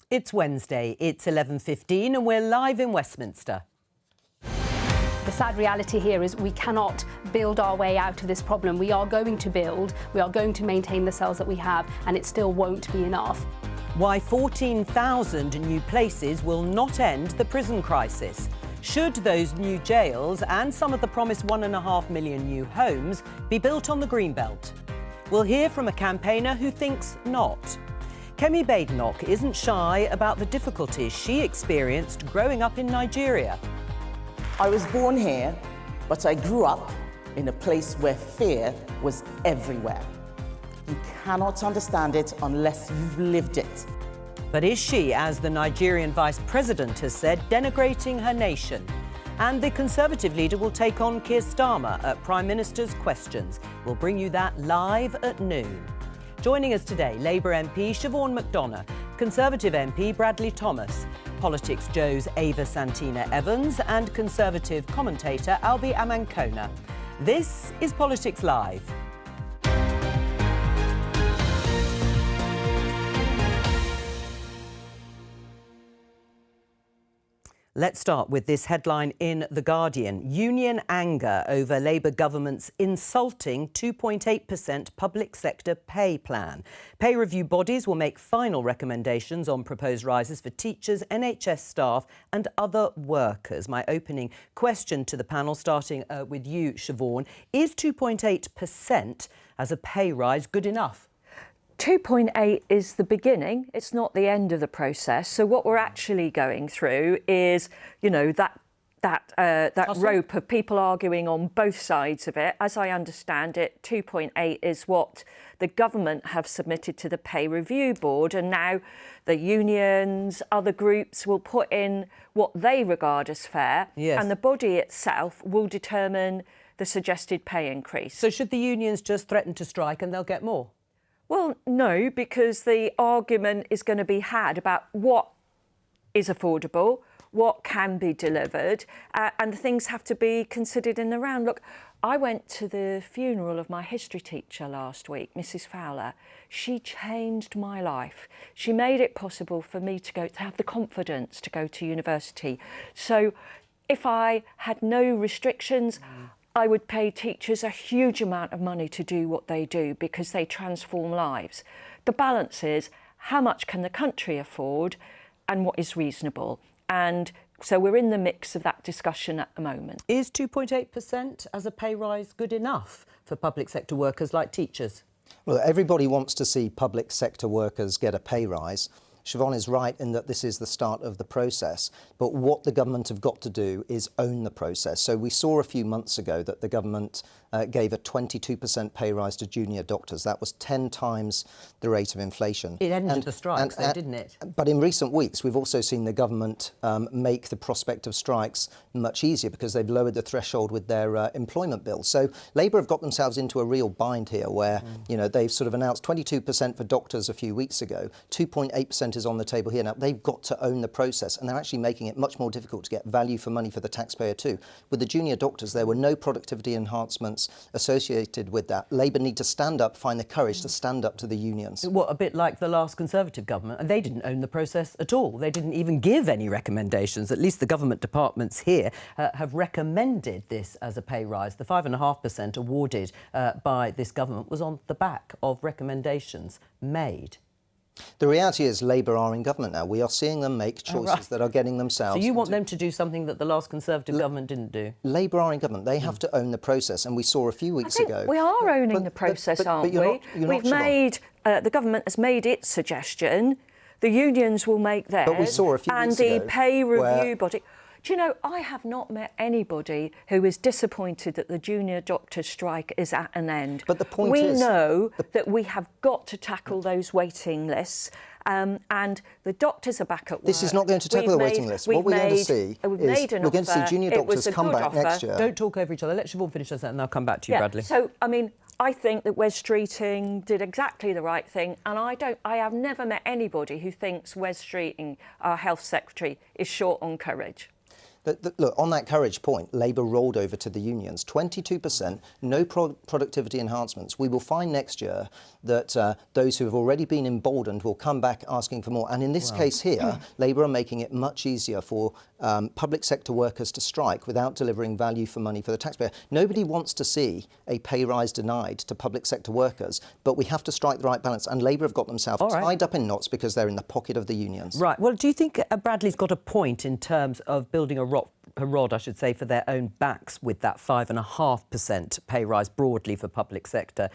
It's Wednesday, it's 11:15 and we're live in Westminster. The sad reality here is we cannot build our way out of this problem. We are going to build, we are going to maintain the cells that we have, and it still won't be enough. Why 14,000 new places will not end the prison crisis. Should those new jails and some of the promised 1.5 million new homes be built on the Greenbelt? We'll hear from a campaigner who thinks not. Kemi Badenoch isn't shy about the difficulties she experienced growing up in Nigeria. I was born here, but I grew up in a place where fear was everywhere. You cannot understand it unless you've lived it. But is she, as the Nigerian Vice President has said, denigrating her nation? And the Conservative leader will take on Keir Starmer at Prime Minister's Questions. We'll bring you that live at noon. Joining us today, Labour MP Siobhan McDonough, Conservative MP Bradley Thomas, Politics Joe's Ava Santina Evans and Conservative commentator Albi Amankona. This is Politics Live. Let's start with this headline in The Guardian. Union anger over Labour government's insulting 2.8% public sector pay plan. Pay review bodies will make final recommendations on proposed rises for teachers, NHS staff and other workers. My opening question to the panel, starting with you, Siobhan. Is 2.8% as a pay rise good enough? 2.8 is the beginning, it's not the end of the process. So what we're actually going through is, you know, that rope of people arguing on both sides of it. As I understand it, 2.8 is what the government have submitted to the Pay Review Board, and now the unions, other groups will put in what they regard as fair, yes, and the body itself will determine the suggested pay increase. So should the unions just threaten to strike and they'll get more? Well, no, because the argument is going to be had about what is affordable, what can be delivered, and things have to be considered in the round. Look, I went to the funeral of my history teacher last week, Mrs. Fowler. She changed my life. She made it possible for me to have the confidence to go to university. So if I had no restrictions, I would pay teachers a huge amount of money to do what they do because they transform lives. The balance is how much can the country afford and what is reasonable. And so we're in the mix of that discussion at the moment. Is 2.8% as a pay rise good enough for public sector workers like teachers? Well, everybody wants to see public sector workers get a pay rise. Siobhan is right in that this is the start of the process, but what the government have got to do is own the process. So we saw a few months ago that the government gave a 22% pay rise to junior doctors. That was 10 times the rate of inflation. It ended the strikes, though, didn't it? But in recent weeks, we've also seen the government make the prospect of strikes much easier because they've lowered the threshold with their employment bill. So Labour have got themselves into a real bind here where, you know, they've sort of announced 22% for doctors a few weeks ago, 2.8% is on the table here. Now, they've got to own the process, and they're actually making it much more difficult to get value for money for the taxpayer too. With the junior doctors, there were no productivity enhancements associated with that. Labour need to stand up, find the courage to stand up to the unions. What, a bit like the last Conservative government, and they didn't own the process at all. They didn't even give any recommendations. At least the government departments here have recommended this as a pay rise. The 5.5% awarded by this government was on the back of recommendations made. The reality is Labour are in government now. We are seeing them make choices that are getting themselves... So you want them to do something that the last Conservative government didn't do? Labour are in government. They have to own the process, and we saw a few weeks ago... We are owning the process, aren't we? We've made... the government has made its suggestion. The unions will make theirs. But we saw a few weeks ago... And the pay review body... Do you know, I have not met anybody who is disappointed that the junior doctors' strike is at an end. But the point is... We know that we have got to tackle those waiting lists, and the doctors are back at work. This is not going to tackle the waiting list. What we're going to see is we're going to see junior doctors come back next year. Don't talk over each other. Let Siobhan finish that and I'll come back to you, Bradley. So, I mean, I think that Wes Streeting did exactly the right thing, and I have never met anybody who thinks Wes Streeting, our health secretary, is short on courage. Look, on that courage point, Labour rolled over to the unions. 22%, no productivity enhancements. We will find next year that those who have already been emboldened will come back asking for more. And in this case here, Labour are making it much easier for public sector workers to strike without delivering value for money for the taxpayer. Nobody wants to see a pay rise denied to public sector workers, but we have to strike the right balance. And Labour have got themselves tied up in knots because they're in the pocket of the unions. Right. Well, do you think Bradley's got a point in terms of building a rod, I should say, for their own backs with that 5.5% pay rise broadly for public sector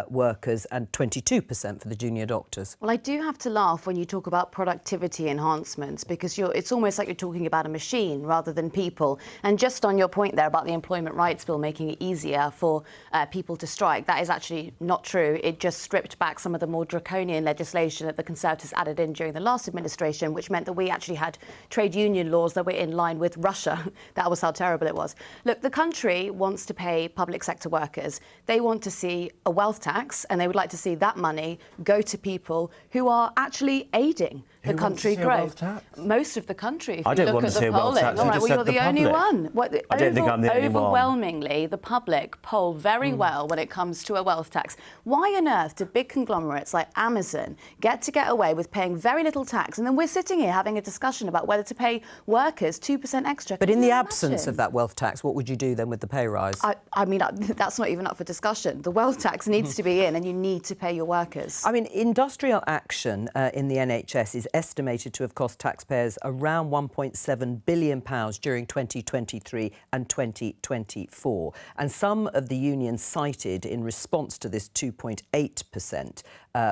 workers and 22% for the junior doctors? Well, I do have to laugh when you talk about productivity enhancements, because it's almost like you're talking about a machine rather than people. And just on your point there about the Employment Rights Bill making it easier for people to strike, that is actually not true. It just stripped back some of the more draconian legislation that the Conservatives added in during the last administration, which meant that we actually had trade union laws that were in line with Russia. That was how terrible it was. Look, the country wants to pay public sector workers. They want to see a wealth tax, and they would like to see that money go to people who are actually aiding the country grow. Most of the country. If I don't you look want at to see the a wealth polling, tax. all right, well, you're the only one. I don't think I'm the only one. Overwhelmingly, the public poll very well when it comes to a wealth tax. Why on earth do big conglomerates like Amazon get away with paying very little tax, and then we're sitting here having a discussion about whether to pay workers 2% extra? But in the absence of that wealth tax, what would you do then with the pay rise? I mean, that's not even up for discussion. The wealth tax needs to be in, and you need to pay your workers. I mean, industrial action in the NHS is estimated to have cost taxpayers around £1.7 billion during 2023 and 2024. And some of the unions cited in response to this 2.8%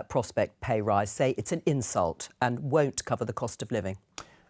prospect pay rise say it's an insult and won't cover the cost of living.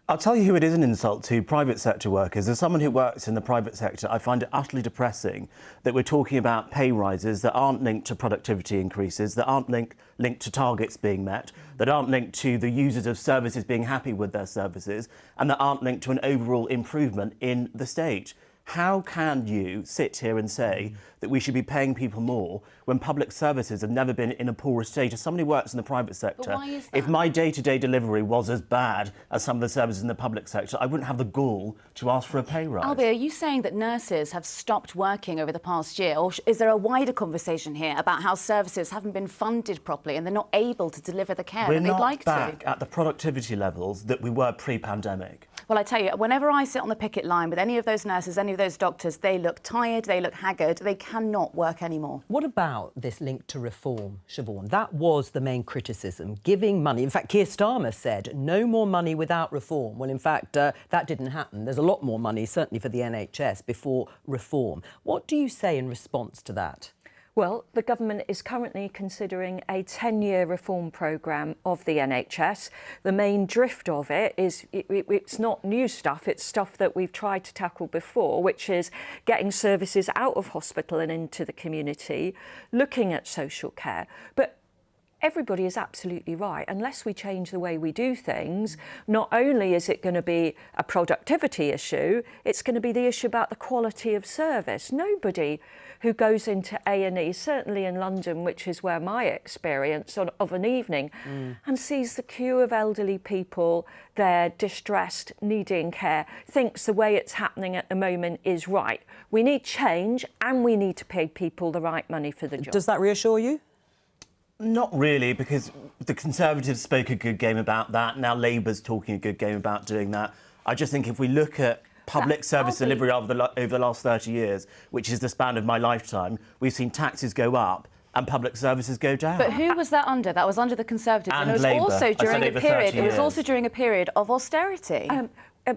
I'll tell you who it is an insult to: private sector workers. As someone who works in the private sector, I find it utterly depressing that we're talking about pay rises that aren't linked to productivity increases, that aren't linked to targets being met, that aren't linked to the users of services being happy with their services, and that aren't linked to an overall improvement in the state. How can you sit here and say that we should be paying people more when public services have never been in a poorer state? As somebody who works in the private sector, But why is that? if my day-to-day delivery was as bad as some of the services in the public sector, I wouldn't have the gall to ask for a pay rise. Albie, are you saying that nurses have stopped working over the past year, or is there a wider conversation here about how services haven't been funded properly and they're not able to deliver the care that they'd like to? We're not back at the productivity levels that we were pre-pandemic. Well, I tell you, whenever I sit on the picket line with any of those nurses, any of those doctors, they look tired, they look haggard, they cannot work anymore. What about this link to reform, Siobhan? That was the main criticism, giving money. In fact, Keir Starmer said no more money without reform. Well, in fact, that didn't happen. There's a lot more money, certainly for the NHS, before reform. What do you say in response to that? Well, the government is currently considering a 10-year reform programme of the NHS. The main drift of it is it's not new stuff, it's stuff that we've tried to tackle before, which is getting services out of hospital and into the community, looking at social care. But everybody is absolutely right. Unless we change the way we do things, not only is it going to be a productivity issue, it's going to be the issue about the quality of service. Nobody who goes into A&E, certainly in London, which is where my experience of an evening, and sees the queue of elderly people there, distressed, needing care, thinks the way it's happening at the moment is right. We need change, and we need to pay people the right money for the job. Does that reassure you? Not really, because the Conservatives spoke a good game about that. Now Labour's talking a good game about doing that. I just think if we look at public service delivery over the last 30 years, which is the span of my lifetime, we've seen taxes go up and public services go down. But who was that under? That was under the Conservatives. And it was Labour. also during a period. It was years. also during a period of austerity.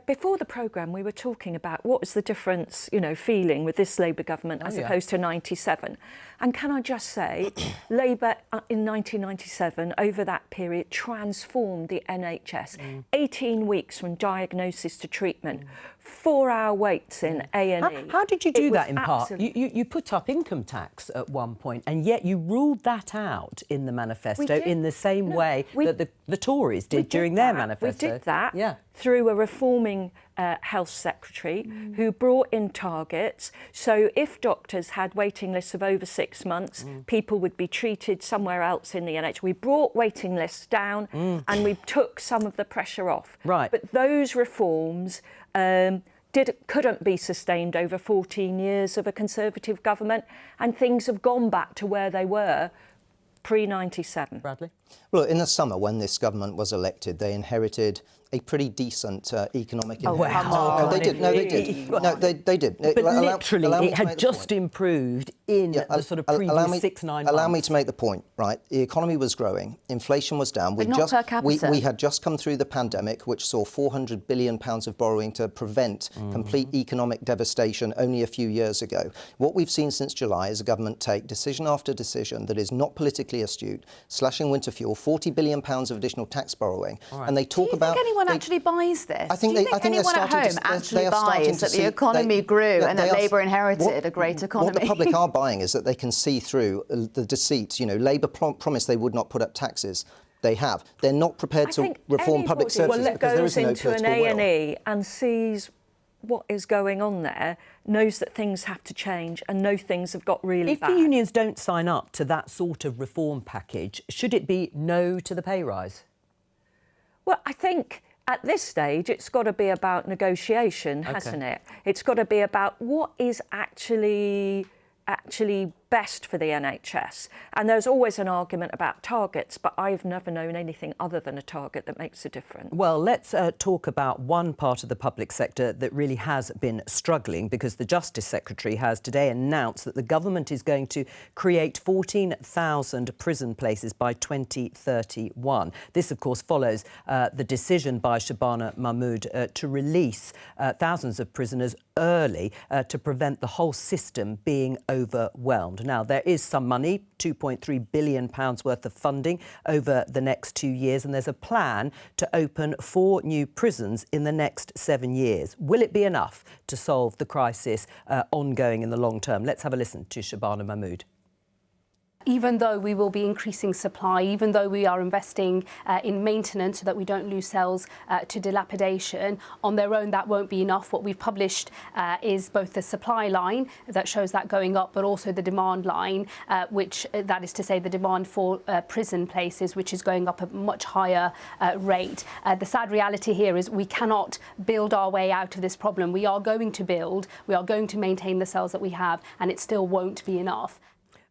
Before the programme, we were talking about what was the difference, feeling with this Labour government as opposed to 97. And can I just say, Labour in 1997, over that period, transformed the NHS. 18 weeks from diagnosis to treatment, 4-hour waits in A&E. How did you do that in part? You put up income tax at one point, and yet you ruled that out in the manifesto in the same way that the Tories did during their manifesto. We did that through a reforming health secretary who brought in targets. So if doctors had waiting lists of over 6 months, people would be treated somewhere else in the NHS. We brought waiting lists down and we took some of the pressure off. Right. But those reforms couldn't be sustained over 14 years of a Conservative government, and things have gone back to where they were pre-97. Bradley? Well, in the summer, when this government was elected, they inherited a pretty decent economic environment. wow. They did. No, they did. No, they did. But literally, it had just improved in the sort of previous 6-9 months. Allow me to make the point, right? The economy was growing, inflation was down. But not per capita. We had just come through the pandemic, which saw £400 billion of borrowing to prevent complete economic devastation only a few years ago. What we've seen since July is a government take decision after decision that is not politically astute, slashing winter fuel, £40 billion of additional tax borrowing, and they talk about. Do you think anyone actually buys this? I think Do you think anyone at home actually buys that the economy grew and that Labour inherited a great economy? What the public are buying is that they can see through the deceit. You know, Labour promised they would not put up taxes. They have. They're not prepared to reform public services because there is no political will. Goes into an A&E and sees what is going on there, knows that things have to change and know things have got really bad. If the unions don't sign up to that sort of reform package, should it be no to the pay rise? Well, I think at this stage it's got to be about negotiation, hasn't it? It's got to be about what is actually best for the NHS. And there's always an argument about targets, but I've never known anything other than a target that makes a difference. Well, let's talk about one part of the public sector that really has been struggling, because the Justice Secretary has today announced that the government is going to create 14,000 prison places by 2031. This, of course, follows the decision by Shabana Mahmood to release thousands of prisoners early to prevent the whole system being overwhelmed. Now, there is some money, £2.3 billion worth of funding over the next 2 years, and there's a plan to open 4 new prisons in the next 7 years. Will it be enough to solve the crisis ongoing in the long term? Let's have a listen to Shabana Mahmood. Even though we will be increasing supply, even though we are investing in maintenance so that we don't lose cells to dilapidation, on their own that won't be enough. What we've published is both the supply line that shows that going up, but also the demand line, which that is to say the demand for prison places, which is going up at a much higher rate. The sad reality here is we cannot build our way out of this problem. We are going to build, we are going to maintain the cells that we have, and it still won't be enough.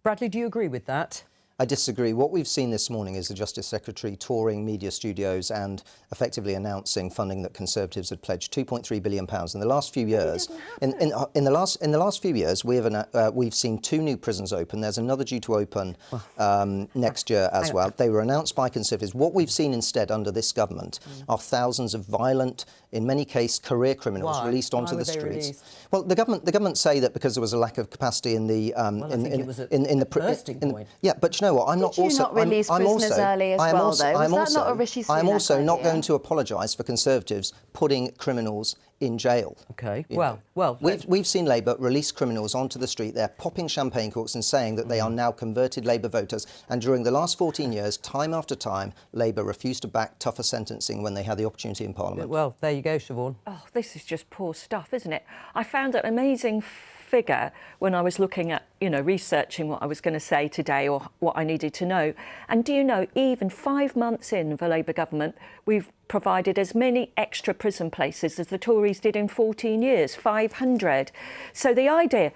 Bradley, do you agree with that? I disagree. What we've seen this morning is the Justice Secretary touring media studios and effectively announcing funding that Conservatives had pledged, £2.3 billion. In the last few years, in the last few years, we've seen 2 new prisons open. There's another due to open next year as well. They were announced by Conservatives. What we've seen instead under this government are thousands of violent, in many cases, career criminals released onto the streets. Well, the government say that because there was a lack of capacity in the bursting point. Yeah, but you know what? I'm not also. Did you not release prisoners early as well, though? Was that not a Rishi Sunak I'm also not idea? going to apologise for Conservatives putting criminals in jail. OK. Well, we've seen Labour release criminals onto the street. They're popping champagne corks and saying that they are now converted Labour voters. And during the last 14 years, time after time, Labour refused to back tougher sentencing when they had the opportunity in Parliament. Well, there you go, Siobhan. Oh, this is just poor stuff, isn't it? I found an amazing figure when I was looking at, researching what I was going to say today or what I needed to know. And do you know, even 5 months in the Labour government, we've provided as many extra prison places as the Tories did in 14 years, 500. So the idea,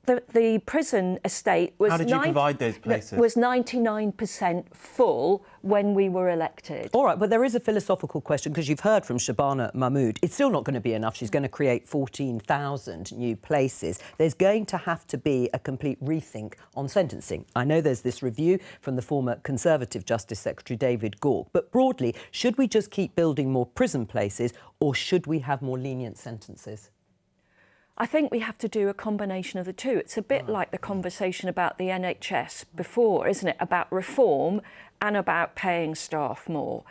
the prison estate was... How did you provide those places? Was 99% full when we were elected. All right, but there is a philosophical question, because you've heard from Shabana Mahmood. It's still not going to be enough. She's going to create 14,000 new places. There's going to have to be a complete rethink on sentencing. I know there's this review from the former Conservative Justice Secretary David Gauke, but broadly, should we just keep building more prison places, or should we have more lenient sentences? I think we have to do a combination of the two. It's a bit like the conversation about the NHS before, isn't it? About reform and about paying staff more.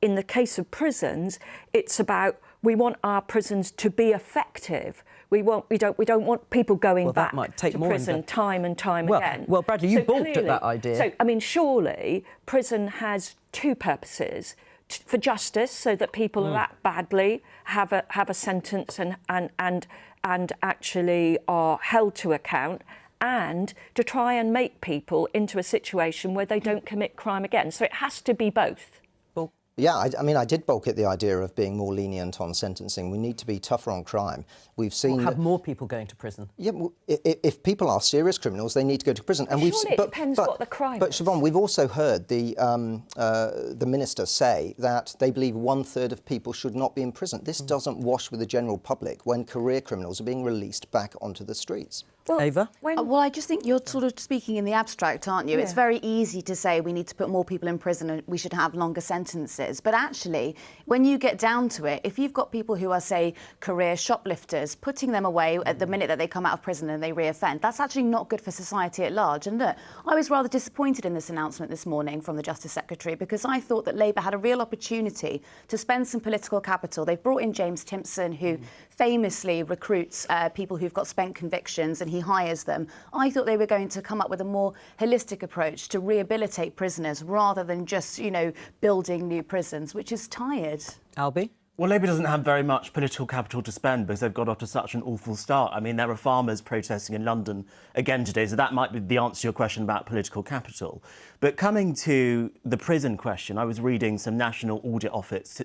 In the case of prisons, it's about we want our prisons to be effective. We don't want people going back to prison time and time again. Well, Bradley, you balked at that idea. So, I mean, surely prison has 2 purposes. For justice, so that people who act badly have a sentence and actually are held to account, and to try and make people into a situation where they don't commit crime again. So it has to be both. Yeah, I mean, I did balk at the idea of being more lenient on sentencing. We need to be tougher on crime. We've seen have more people going to prison. Yeah, well, if people are serious criminals, they need to go to prison. And surely it depends what the crime But is. Siobhan, we've also heard the minister say that they believe 1/3 of people should not be in prison. This doesn't wash with the general public when career criminals are being released back onto the streets. Well, Ava? Well, I just think you're sort of speaking in the abstract, aren't you? Yeah. It's very easy to say we need to put more people in prison and we should have longer sentences. But actually, when you get down to it, if you've got people who are, say, career shoplifters, putting them away at the minute that they come out of prison and they reoffend, that's actually not good for society at large. And look, I was rather disappointed in this announcement this morning from the Justice Secretary because I thought that Labour had a real opportunity to spend some political capital. They've brought in James Timpson, who famously recruits people who've got spent convictions, and he hires them. I thought they were going to come up with a more holistic approach to rehabilitate prisoners rather than just, you know, building new prisons, which is tired. Albie? Well, Labour doesn't have very much political capital to spend because they've got off to such an awful start. I mean, there are farmers protesting in London again today, so that might be the answer to your question about political capital. But coming to the prison question, I was reading some National Audit Office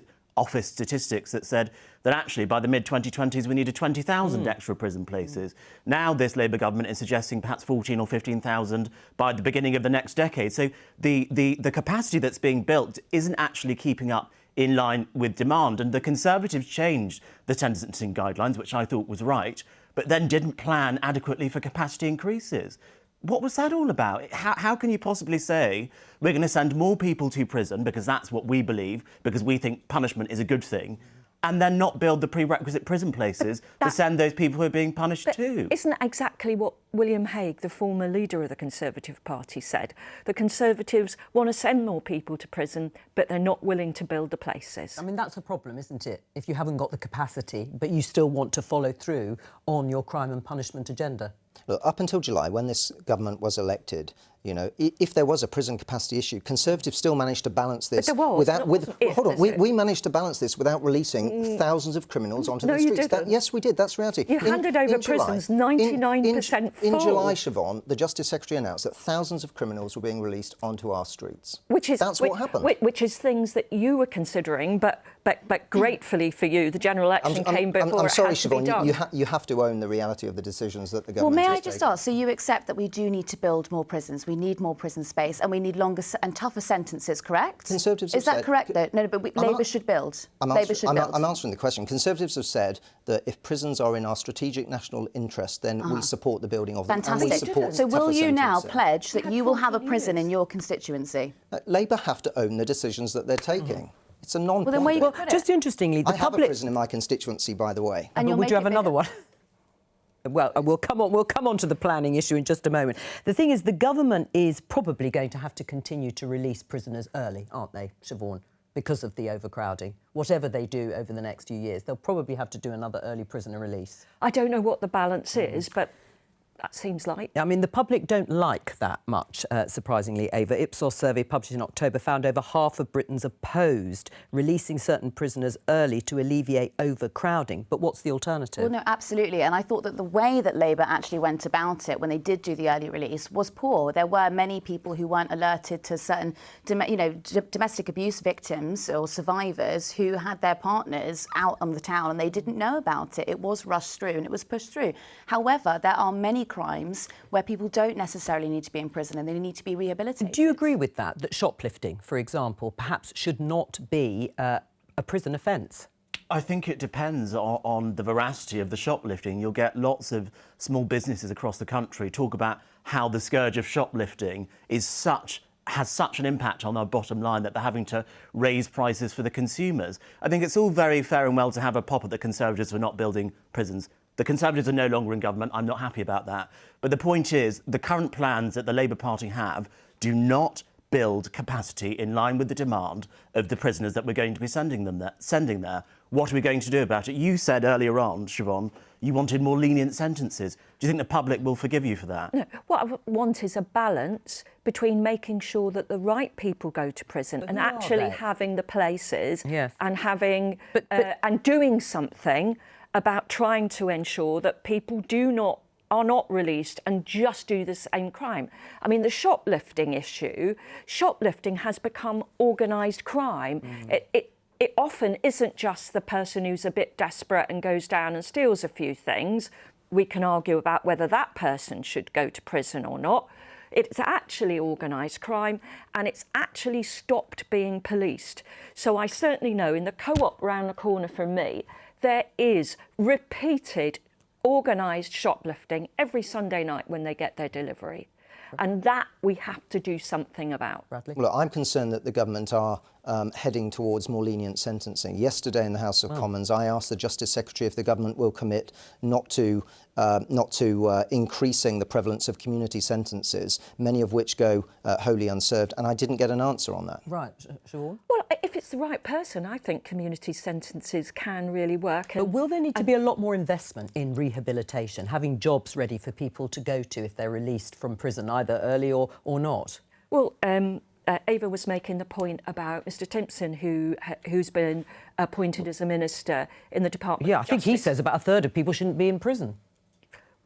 statistics that said that actually by the mid-2020s we needed 20,000 extra prison places. Now this Labour government is suggesting perhaps 14 or 15,000 by the beginning of the next decade. So the capacity that's being built isn't actually keeping up in line with demand. And the Conservatives changed the sentencing guidelines, which I thought was right, but then didn't plan adequately for capacity increases. What was that all about? How can you possibly say we're going to send more people to prison because that's what we believe, because we think punishment is a good thing, and then not build the prerequisite prison places to send those people who are being punished too? Isn't that exactly what William Hague, the former leader of the Conservative Party, said? The Conservatives want to send more people to prison, but they're not willing to build the places. I mean, that's a problem, isn't it? If you haven't got the capacity, but you still want to follow through on your crime and punishment agenda. Look, up until July, when this government was elected, you know, if there was a prison capacity issue, Conservatives still managed to balance this. But there was. Hold on, we managed to balance this without releasing thousands of criminals onto the streets. You didn't. Yes, we did. That's reality. You handed over prisons 99% full. In July, Siobhan, the Justice Secretary announced that thousands of criminals were being released onto our streets. What happened. Which is things that you were considering, but gratefully for you, the general election came before I'm sorry, it had to be done. Siobhan, you have to own the reality of the decisions that the government Well, may I has just taken. ask, so you accept that we do need to build more prisons, we need more prison space, and we need longer and tougher sentences, correct? Conservatives Is have that said- correct, though? No, but Labour should build. I'm I'm answering the question. Conservatives have said that if prisons are in our strategic national interest, then we support the building of them. And we Fantastic. support So will tougher you now sentences. pledge that you will have a 14 prison in years. your constituency? Labour have to own the decisions that they're taking. It's a non-point. Well, then where you Well, put it? just interestingly, the I have a public... prison in my constituency, by the way. And you'll would make you have it another bigger. one? Well, we'll come on to the planning issue in just a moment. The thing is, the government is probably going to have to continue to release prisoners early, aren't they, Siobhan, because of the overcrowding. Whatever they do over the next few years, they'll probably have to do another early prisoner release. I don't know what the balance is, but that seems like. I mean, the public don't like that much, surprisingly, Ava. Ipsos survey published in October found over half of Britons opposed releasing certain prisoners early to alleviate overcrowding. But what's the alternative? Well, no, absolutely. And I thought that the way that Labour actually went about it when they did do the early release was poor. There were many people who weren't alerted to certain, domestic abuse victims or survivors who had their partners out on the town and they didn't know about it. It was rushed through and it was pushed through. However, there are many crimes where people don't necessarily need to be in prison and they need to be rehabilitated. Do you agree with that, that shoplifting, for example, perhaps should not be a prison offence? I think it depends on the veracity of the shoplifting. You'll get lots of small businesses across the country talk about how the scourge of shoplifting has such an impact on our bottom line that they're having to raise prices for the consumers. I think it's all very fair and well to have a pop at the Conservatives for not building prisons. The Conservatives are no longer in government. I'm not happy about that. But the point is, the current plans that the Labour Party have do not build capacity in line with the demand of the prisoners that we're going to be sending there. What are we going to do about it? You said earlier on, Siobhan, you wanted more lenient sentences. Do you think the public will forgive you for that? No, what I want is a balance between making sure that the right people go to prison and actually having the places and having and doing something about trying to ensure that people do not are not released and just do the same crime. I mean, the shoplifting issue, shoplifting has become organised crime. It often isn't just the person who's a bit desperate and goes down and steals a few things. We can argue about whether that person should go to prison or not. It's actually organised crime, and it's actually stopped being policed. So I certainly know in the co-op round the corner from me, there is repeated organised shoplifting every Sunday night when they get their delivery. And that we have to do something about. Bradley? Well, I'm concerned that the government are heading towards more lenient sentencing. Yesterday in the House of Commons, I asked the Justice Secretary if the government will commit not to increasing the prevalence of community sentences, many of which go wholly unserved, and I didn't get an answer on that. Right, Siobhan? Well, if it's the right person, I think community sentences can really work. But will there need to be a lot more investment in rehabilitation, having jobs ready for people to go to if they're released from prison, either early or not? Well, Ava was making the point about Mr Timpson, who's been appointed as a minister in the Department of Justice. Yeah, I think he says about a third of people shouldn't be in prison.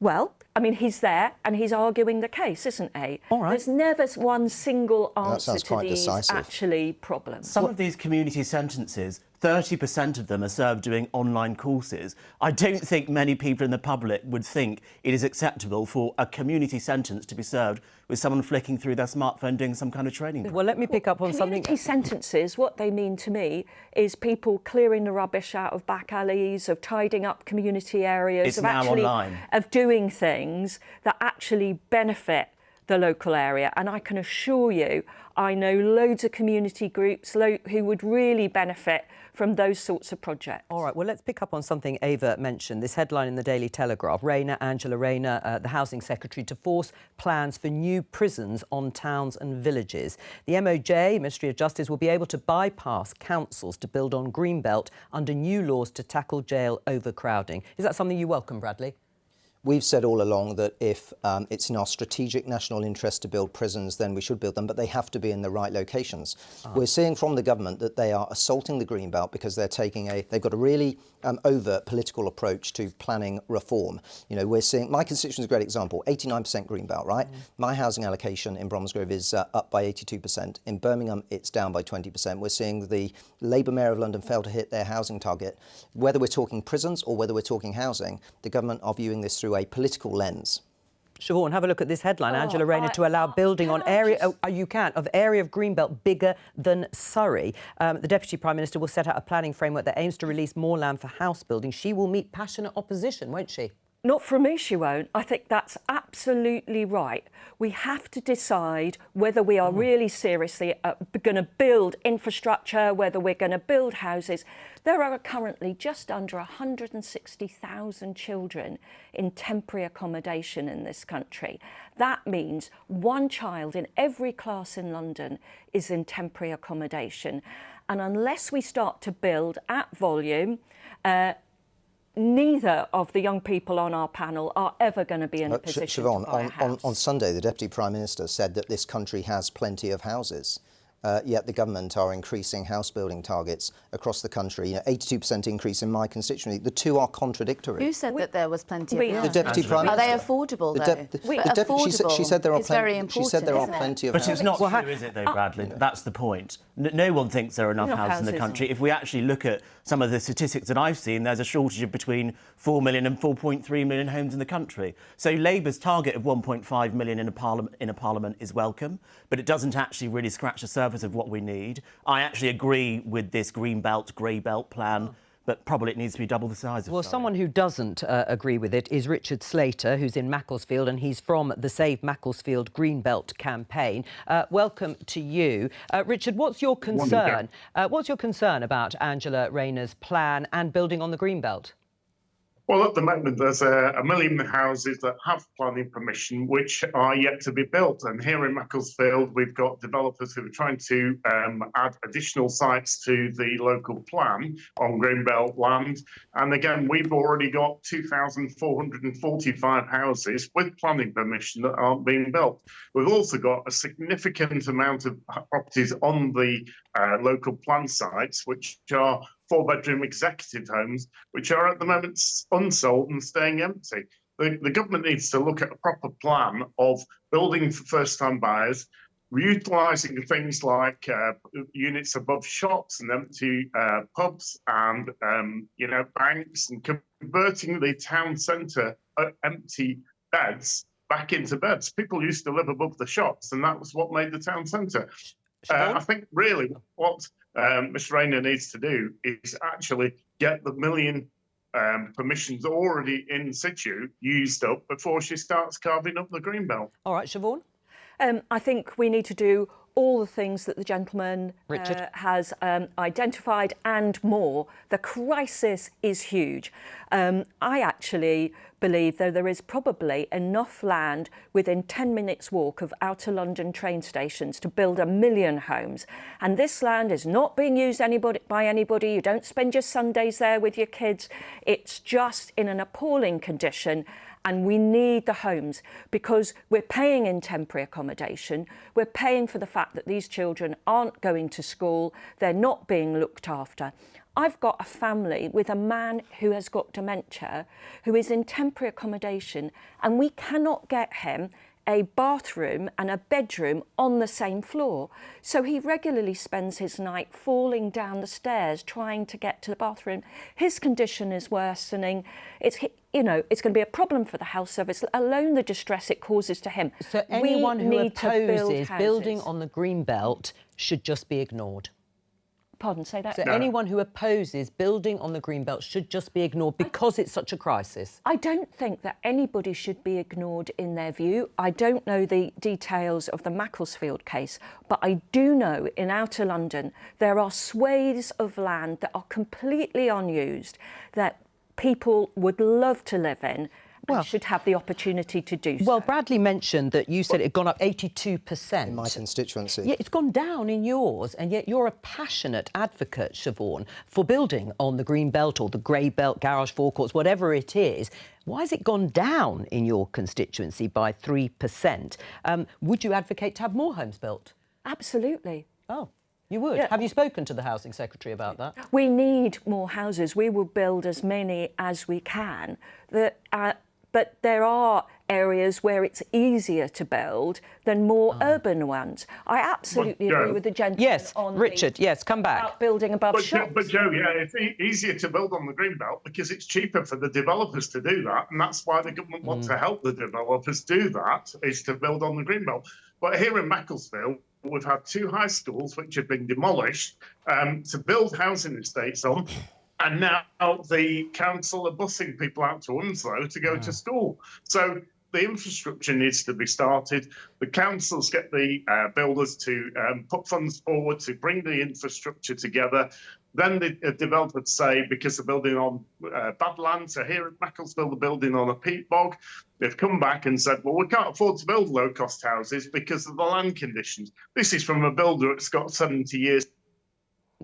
Well, I mean, he's there and he's arguing the case, isn't he? All right. There's never one single answer to these decisive. actually problems. Some of these community sentences, 30% of them are served doing online courses. I don't think many people in the public would think it is acceptable for a community sentence to be served with someone flicking through their smartphone doing some kind of training. Well, let me pick up on something. Community sentences, what they mean to me is people clearing the rubbish out of back alleys, of tidying up community areas, It's of now actually online. of doing things that actually benefit the local area. And I can assure you, I know loads of community groups who would really benefit from those sorts of projects. All right, well, let's pick up on something Ava mentioned. This headline in the Daily Telegraph, Angela Rayner, the Housing Secretary, to force plans for new prisons on towns and villages. The MOJ, Ministry of Justice, will be able to bypass councils to build on Greenbelt under new laws to tackle jail overcrowding. Is that something you welcome, Bradley? We've said all along that if it's in our strategic national interest to build prisons, then we should build them, but they have to be in the right locations. We're seeing from the government that they are assaulting the Greenbelt because they've got a really overt political approach to planning reform. You know, we're seeing, my constituency is a great example, 89% Greenbelt, right? My housing allocation in Bromsgrove is up by 82%. In Birmingham, it's down by 20%. We're seeing the Labour Mayor of London fail to hit their housing target. Whether we're talking prisons or whether we're talking housing, the government are viewing this through a political lens. Siobhan, have a look at this headline. Angela Rayner to allow building on area of Greenbelt bigger than Surrey. The Deputy Prime Minister will set out a planning framework that aims to release more land for house building. She will meet passionate opposition, won't she? Not from me, she won't. I think that's absolutely right. We have to decide whether we are really seriously going to build infrastructure, whether we're going to build houses. There are currently just under 160,000 children in temporary accommodation in this country. That means one child in every class in London is in temporary accommodation. And unless we start to build at volume, neither of the young people on our panel are ever going to be in a position Siobhan, to buy a house. on Sunday, the Deputy Prime Minister said that this country has plenty of houses. Yet the government are increasing house building targets across the country. You know, 82% increase in my constituency. The two are contradictory. Who said that there was plenty of houses? The Deputy Prime Are Minister. they affordable, though? She said there are very plenty. important, She said there are isn't it? plenty of But houses. it's not true, is it, though, Bradley? That's the point. No one thinks there are enough houses in the country. If we actually look at some of the statistics that I've seen, there's a shortage of between 4 million and 4.3 million homes in the country. So Labour's target of 1.5 million in a parliament is welcome, but it doesn't actually really scratch the surface of what we need. I actually agree with this green belt, grey belt plan, but probably it needs to be double the size of. Well, someone who doesn't agree with it is Richard Slater, who's in Macclesfield, and he's from the Save Macclesfield Green Belt campaign. Welcome to you. Richard, what's your concern? What's your concern about Angela Rayner's plan and building on the Green Belt? Well, at the moment, there's a million houses that have planning permission which are yet to be built. And here in Macclesfield, we've got developers who are trying to add additional sites to the local plan on Greenbelt land. And again, we've already got 2,445 houses with planning permission that aren't being built. We've also got a significant amount of properties on the local plan sites, which are 4-bedroom executive homes, which are at the moment unsold and staying empty. The government needs to look at a proper plan of building for first-time buyers, utilising things like units above shops and empty pubs and banks, and converting the town centre empty beds back into beds. People used to live above the shops, and that was what made the town centre. I think really what Ms Rayner needs to do is actually get the million permissions already in situ used up before she starts carving up the greenbelt. All right, Siobhan? I think we need to do all the things that the gentleman has identified and more. The crisis is huge. I actually believe, though, there is probably enough land within 10 minutes walk of outer London train stations to build 1 million homes. And this land is not being used by anybody. You don't spend your Sundays there with your kids. It's just in an appalling condition. And we need the homes because we're paying in temporary accommodation. We're paying for the fact that these children aren't going to school. They're not being looked after. I've got a family with a man who has got dementia, who is in temporary accommodation, and we cannot get him a bathroom and a bedroom on the same floor. So he regularly spends his night falling down the stairs trying to get to the bathroom. His condition is worsening. It's going to be a problem for the health service, let alone the distress it causes to him. So anyone who opposes building on the green belt should just be ignored. Pardon, say that? So anyone who opposes building on the green belt should just be ignored because it's such a crisis? I don't think that anybody should be ignored in their view. I don't know the details of the Macclesfield case, but I do know in outer London there are swathes of land that are completely unused that people would love to live in. Well, should have the opportunity to do so. Well, Bradley mentioned that you said it had gone up 82%. In my constituency. Yeah, it's gone down in yours, and yet you're a passionate advocate, Siobhan, for building on the green belt or the grey belt, garage forecourts, whatever it is. Why has it gone down in your constituency by 3%? Would you advocate to have more homes built? Absolutely. Oh. You would? Yeah. Have you spoken to the Housing Secretary about that? We need more houses. We will build as many as we can. But there are areas where it's easier to build than more urban ones. I absolutely agree with the gentleman. Yes, on Richard, yes, come back. About building above shops. But Jo, it's easier to build on the greenbelt because it's cheaper for the developers to do that, and that's why the government wants to help the developers do that, is to build on the greenbelt. But here in Macclesfield, we've had 2 high schools which have been demolished to build housing estates on. And now the council are busing people out to Onslow to go to school. So the infrastructure needs to be started. The councils get the builders to put funds forward to bring the infrastructure together. Then the developers say, because they're building on bad land, so here at Macclesfield, they're building on a peat bog. They've come back and said, well, we can't afford to build low-cost houses because of the land conditions. This is from a builder that's got 70 years.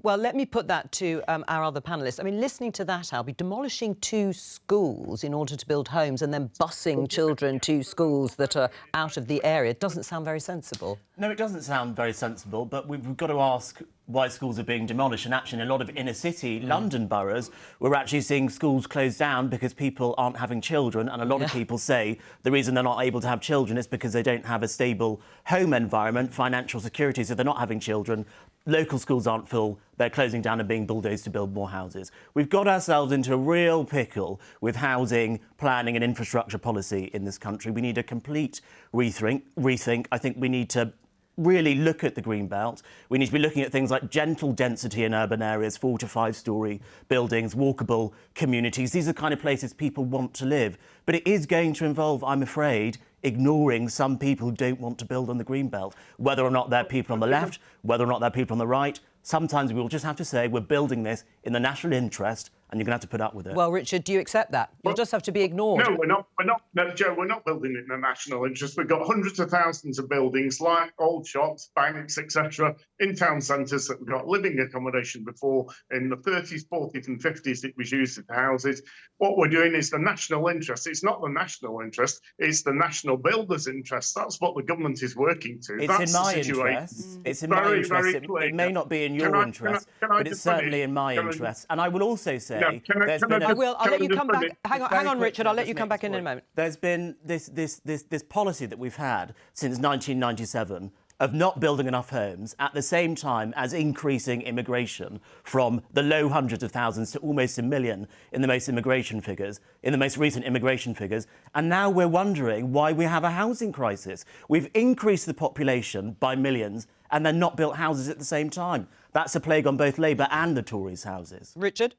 Well, let me put that to our other panellists. I mean, listening to that, I'll be demolishing 2 schools in order to build homes and then busing children to schools that are out of the area. It doesn't sound very sensible. No, it doesn't sound very sensible, but we've got to ask why schools are being demolished. And actually, in a lot of inner-city London boroughs, we're actually seeing schools closed down because people aren't having children. And a lot of people say the reason they're not able to have children is because they don't have a stable home environment, financial security, so they're not having children. Local schools aren't full, they're closing down and being bulldozed to build more houses. We've got ourselves into a real pickle with housing, planning and infrastructure policy in this country. We need a complete rethink. I think we need to really look at the green belt. We need to be looking at things like gentle density in urban areas, 4 to 5 storey buildings, walkable communities. These are the kind of places people want to live. But it is going to involve, I'm afraid, ignoring some people who don't want to build on the green belt, whether or not they're people on the left, whether or not they're people on the right. Sometimes we will just have to say we're building this in the national interest and you're going to have to put up with it. Well, Richard, do you accept that? You'll just have to be ignored. No, we're not. No, Jo, we're not building it in the national interest. We've got hundreds of thousands of buildings like old shops, banks, etc. in town centres that we've got living accommodation before. In the 30s, 40s and 50s, it was used as houses. What we're doing is the national interest. It's not the national interest, it's the national builders' interest. That's what the government is working to. It's That's in my situation. interest. It's in my interest. It may not be in your interest, but it's certainly in my interest. And I will also say say... No, I will. I'll let you come back. Hang on, Richard. I'll let you Just come make back in a this moment. There's been this policy that we've had since 1997 of not building enough homes at the same time as increasing immigration from the low hundreds of thousands to almost a million in the most recent immigration figures. And now we're wondering why we have a housing crisis. We've increased the population by millions and then not built houses at the same time. That's a plague on both Labour and the Tories' houses. Richard?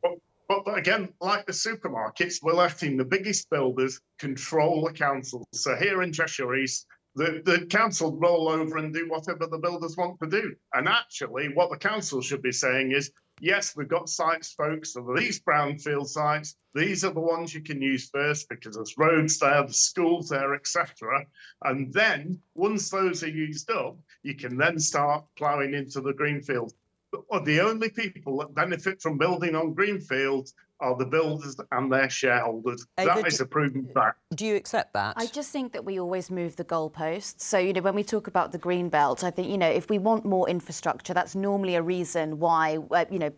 But again, like the supermarkets, we're letting the biggest builders control the councils. So here in Cheshire East, the council roll over and do whatever the builders want to do. And actually, what the council should be saying is, yes, we've got sites, folks, so these brownfield sites, these are the ones you can use first because there's roads there, there's schools there, etc. And then, once those are used up, you can then start ploughing into the greenfield. But the only people that benefit from building on greenfields are the builders and their shareholders. That is a proven fact. Do you accept that? I just think that we always move the goalposts. So, when we talk about the green belt, I think, if we want more infrastructure, that's normally a reason why,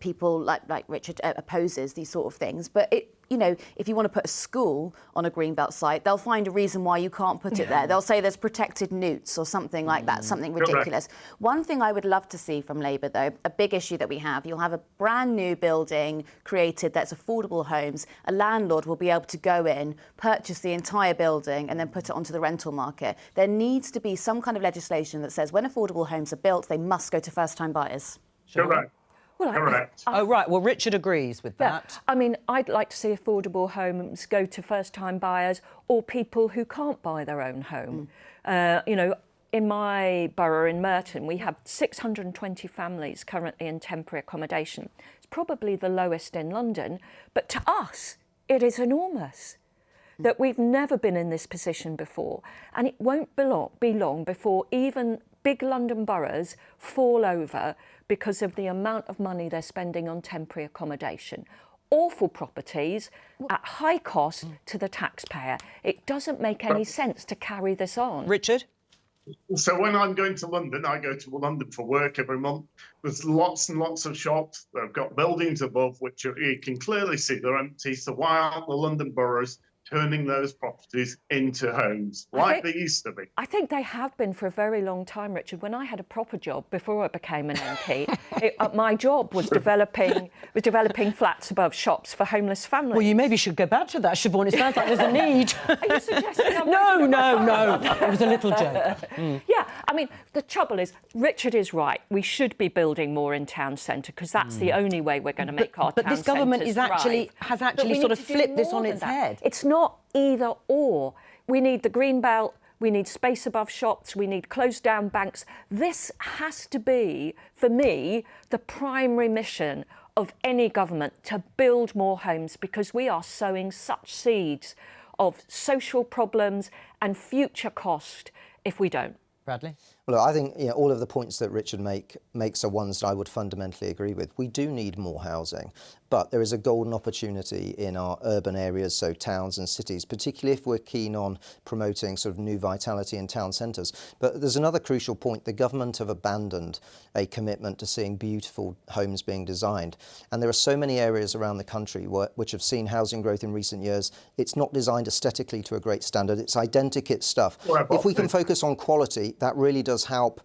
people like Richard opposes these sort of things. But if you want to put a school on a greenbelt site, they'll find a reason why you can't put it there. They'll say there's protected newts or something like that, something ridiculous. Correct. One thing I would love to see from Labour, though, a big issue that we have, you'll have a brand new building created that's affordable homes. A landlord will be able to go in, purchase the entire building and then put it onto the rental market. There needs to be some kind of legislation that says when affordable homes are built, they must go to first-time buyers. Correct. Well, Correct. Oh, right. Well, Richard agrees with that. I mean, I'd like to see affordable homes go to first-time buyers or people who can't buy their own home. In my borough in Merton, we have 620 families currently in temporary accommodation. It's probably the lowest in London, but to us, it is enormous. That we've never been in this position before, and it won't be long before even big London boroughs fall over because of the amount of money they're spending on temporary accommodation. Awful properties at high cost to the taxpayer. It doesn't make any sense to carry this on. Richard? So when I'm going to London, I go to London for work every month. There's lots and lots of shops that have got buildings above, which you can clearly see they're empty. So why aren't the London boroughs turning those properties into homes like they used to be? I think they have been for a very long time, Richard. When I had a proper job before I became an MP, my job was developing flats above shops for homeless families. Well, you maybe should go back to that, Siobhan. It sounds like there's a need. Are you suggesting I'm No. It was a little joke. Yeah, I mean, the trouble is, Richard is right. We should be building more in town centre because that's the only way we're going to make our town centres But this government thrive. has actually sort of flipped this on its head. It's not either or. We need the green belt, we need space above shops, we need closed down banks. This has to be, for me, the primary mission of any government, to build more homes, because we are sowing such seeds of social problems and future cost if we don't. Bradley? Well, I think all of the points that Richard makes are ones that I would fundamentally agree with. We do need more housing, but there is a golden opportunity in our urban areas, so towns and cities, particularly if we're keen on promoting sort of new vitality in town centres. But there's another crucial point. The government have abandoned a commitment to seeing beautiful homes being designed. And there are so many areas around the country which have seen housing growth in recent years. It's not designed aesthetically to a great standard. It's identikit stuff. If we can focus on quality, that really does help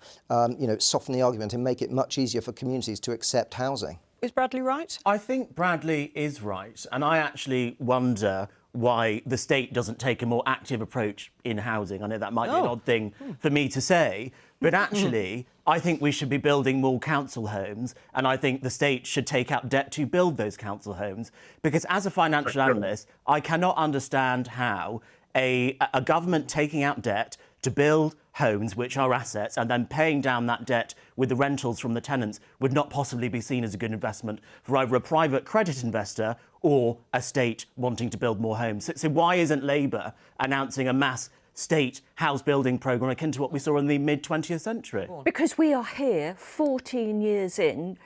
soften the argument and make it much easier for communities to accept housing. Is Bradley right? I think Bradley is right, and I actually wonder why the state doesn't take a more active approach in housing. I know that might be an odd thing for me to say, but actually I think we should be building more council homes, and I think the state should take out debt to build those council homes, because as a financial analyst, I cannot understand how a government taking out debt to build homes which are assets and then paying down that debt with the rentals from the tenants would not possibly be seen as a good investment for either a private credit investor or a state wanting to build more homes. So why isn't Labour announcing a mass state house building programme akin to what we saw in the mid-20th century? Because we are here 40 years in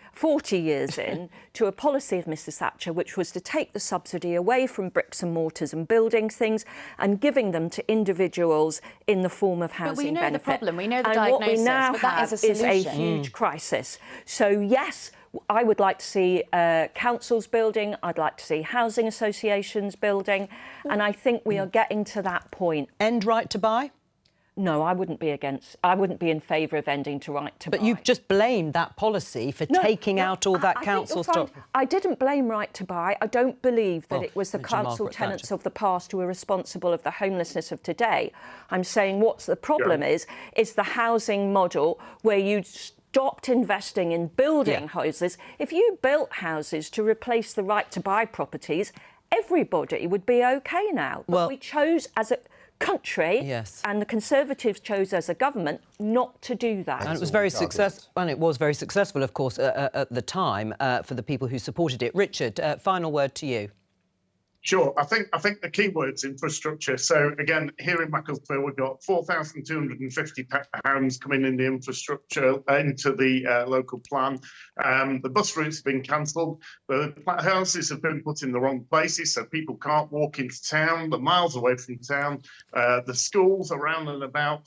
to a policy of Mrs Thatcher, which was to take the subsidy away from bricks and mortars and building things and giving them to individuals in the form of housing benefit. But we know the problem, we know the and diagnosis, what we now but that have is a solution. huge crisis. So yes, I would like to see councils building, I'd like to see housing associations building, and I think we are getting to that point. End right to buy? No, I wouldn't be in favour of ending right to buy. But you've just blamed that policy for taking out all that council stock. I didn't blame right to buy. I don't believe that it was the council tenants of the past who are responsible of the homelessness of today. I'm saying what's the problem is the housing model where you stopped investing in building houses. If you built houses to replace the right to buy properties, everybody would be OK now. But we chose as a country, and the Conservatives chose as a government not to do that. And it was very successful. And it was very successful, of course, at the time for the people who supported it. Richard, final word to you. Sure. I think the key word's infrastructure. So again, here in Macclesfield, we've got £4,250 coming in the infrastructure into the local plan. The bus routes have been cancelled. The houses have been put in the wrong places, so people can't walk into town. They're miles away from town. The schools around and about.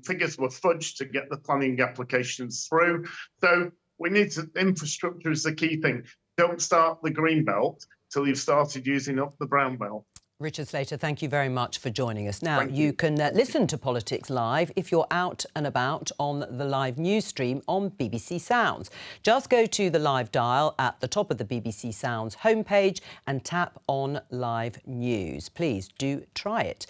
Figures were fudged to get the planning applications through. So we need infrastructure is the key thing. Don't start the green belt till you've started using up the brown belt. Richard Slater, thank you very much for joining us. Now, you can listen to Politics Live if you're out and about on the live news stream on BBC Sounds. Just go to the live dial at the top of the BBC Sounds homepage and tap on live news. Please do try it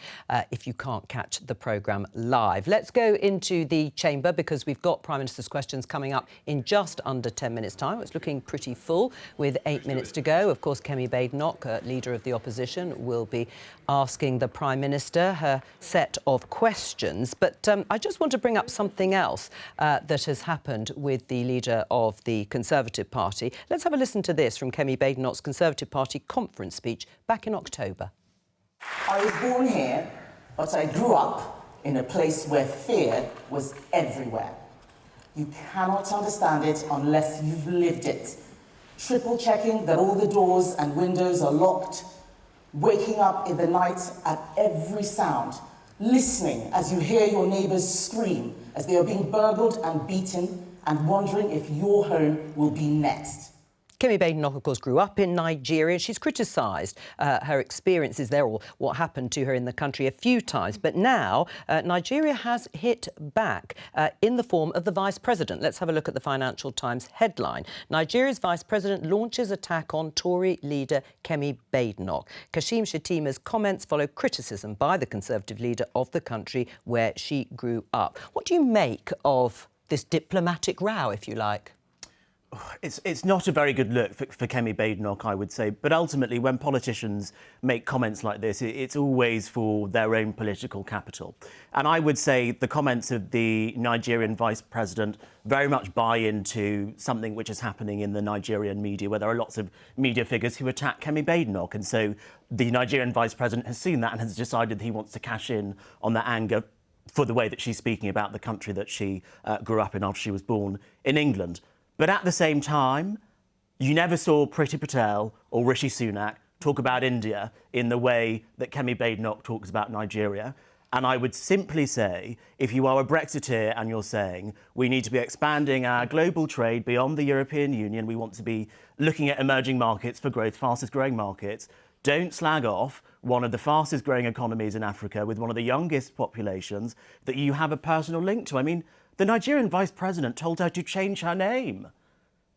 if you can't catch the programme live. Let's go into the chamber because we've got Prime Minister's questions coming up in just under 10 minutes' time. It's looking pretty full with 8 minutes to go. Of course, Kemi Badenoch, Leader of the Opposition, will be asking the Prime Minister her set of questions. But I just want to bring up something else that has happened with the leader of the Conservative Party. Let's have a listen to this from Kemi Badenoch's Conservative Party conference speech back in October. I was born here, but I grew up in a place where fear was everywhere. You cannot understand it unless you've lived it. Triple checking that all the doors and windows are locked, waking up in the night at every sound, listening as you hear your neighbours scream as they are being burgled and beaten, and wondering if your home will be next. Kemi Badenoch, of course, grew up in Nigeria. She's criticised her experiences there or what happened to her in the country a few times. But now Nigeria has hit back in the form of the Vice President. Let's have a look at the Financial Times headline. Nigeria's Vice President launches attack on Tory leader Kemi Badenoch. Kashim Shettima's comments follow criticism by the Conservative leader of the country where she grew up. What do you make of this diplomatic row, if you like? It's not a very good look for Kemi Badenoch, I would say. But ultimately, when politicians make comments like this, it's always for their own political capital. And I would say the comments of the Nigerian Vice President very much buy into something which is happening in the Nigerian media, where there are lots of media figures who attack Kemi Badenoch. And so the Nigerian Vice President has seen that and has decided he wants to cash in on that anger for the way that she's speaking about the country that she grew up in after she was born in England. But at the same time, you never saw Priti Patel or Rishi Sunak talk about India in the way that Kemi Badenoch talks about Nigeria. And I would simply say, if you are a Brexiteer and you're saying we need to be expanding our global trade beyond the European Union, we want to be looking at emerging markets for growth, fastest growing markets, don't slag off one of the fastest growing economies in Africa with one of the youngest populations that you have a personal link to. I mean, the Nigerian Vice President told her to change her name.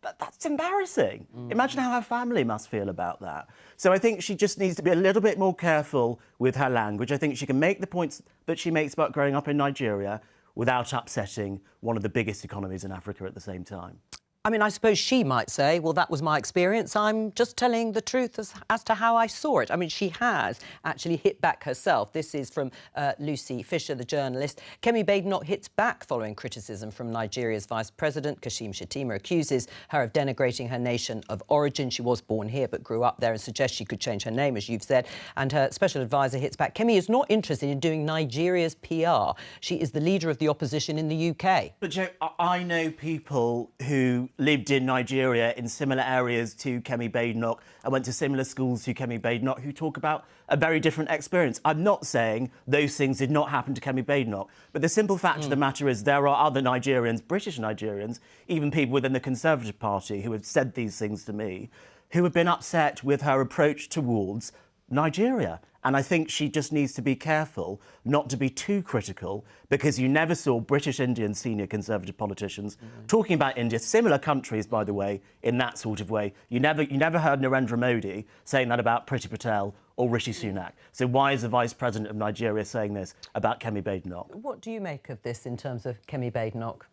That's embarrassing. Imagine how her family must feel about that. So I think she just needs to be a little bit more careful with her language. I think she can make the points that she makes about growing up in Nigeria without upsetting one of the biggest economies in Africa at the same time. I mean, I suppose she might say, well, that was my experience. I'm just telling the truth as to how I saw it. I mean, she has actually hit back herself. This is from Lucy Fisher, the journalist. Kemi Badenoch hits back following criticism from Nigeria's Vice President. Kashim Shettima accuses her of denigrating her nation of origin. She was born here but grew up there and suggests she could change her name, as you've said. And her special advisor hits back. Kemi is not interested in doing Nigeria's PR. She is the leader of the opposition in the UK. But, Jo, I know people who lived in Nigeria in similar areas to Kemi Badenoch and went to similar schools to Kemi Badenoch who talk about a very different experience. I'm not saying those things did not happen to Kemi Badenoch, but the simple fact of the matter is there are other Nigerians, British Nigerians, even people within the Conservative Party who have said these things to me, who have been upset with her approach towards Nigeria. And I think she just needs to be careful not to be too critical, because you never saw British Indian senior Conservative politicians talking about India, similar countries, by the way, in that sort of way. You never heard Narendra Modi saying that about Priti Patel or Rishi Sunak. So why is the Vice President of Nigeria saying this about Kemi Badenoch? What do you make of this in terms of Kemi Badenoch?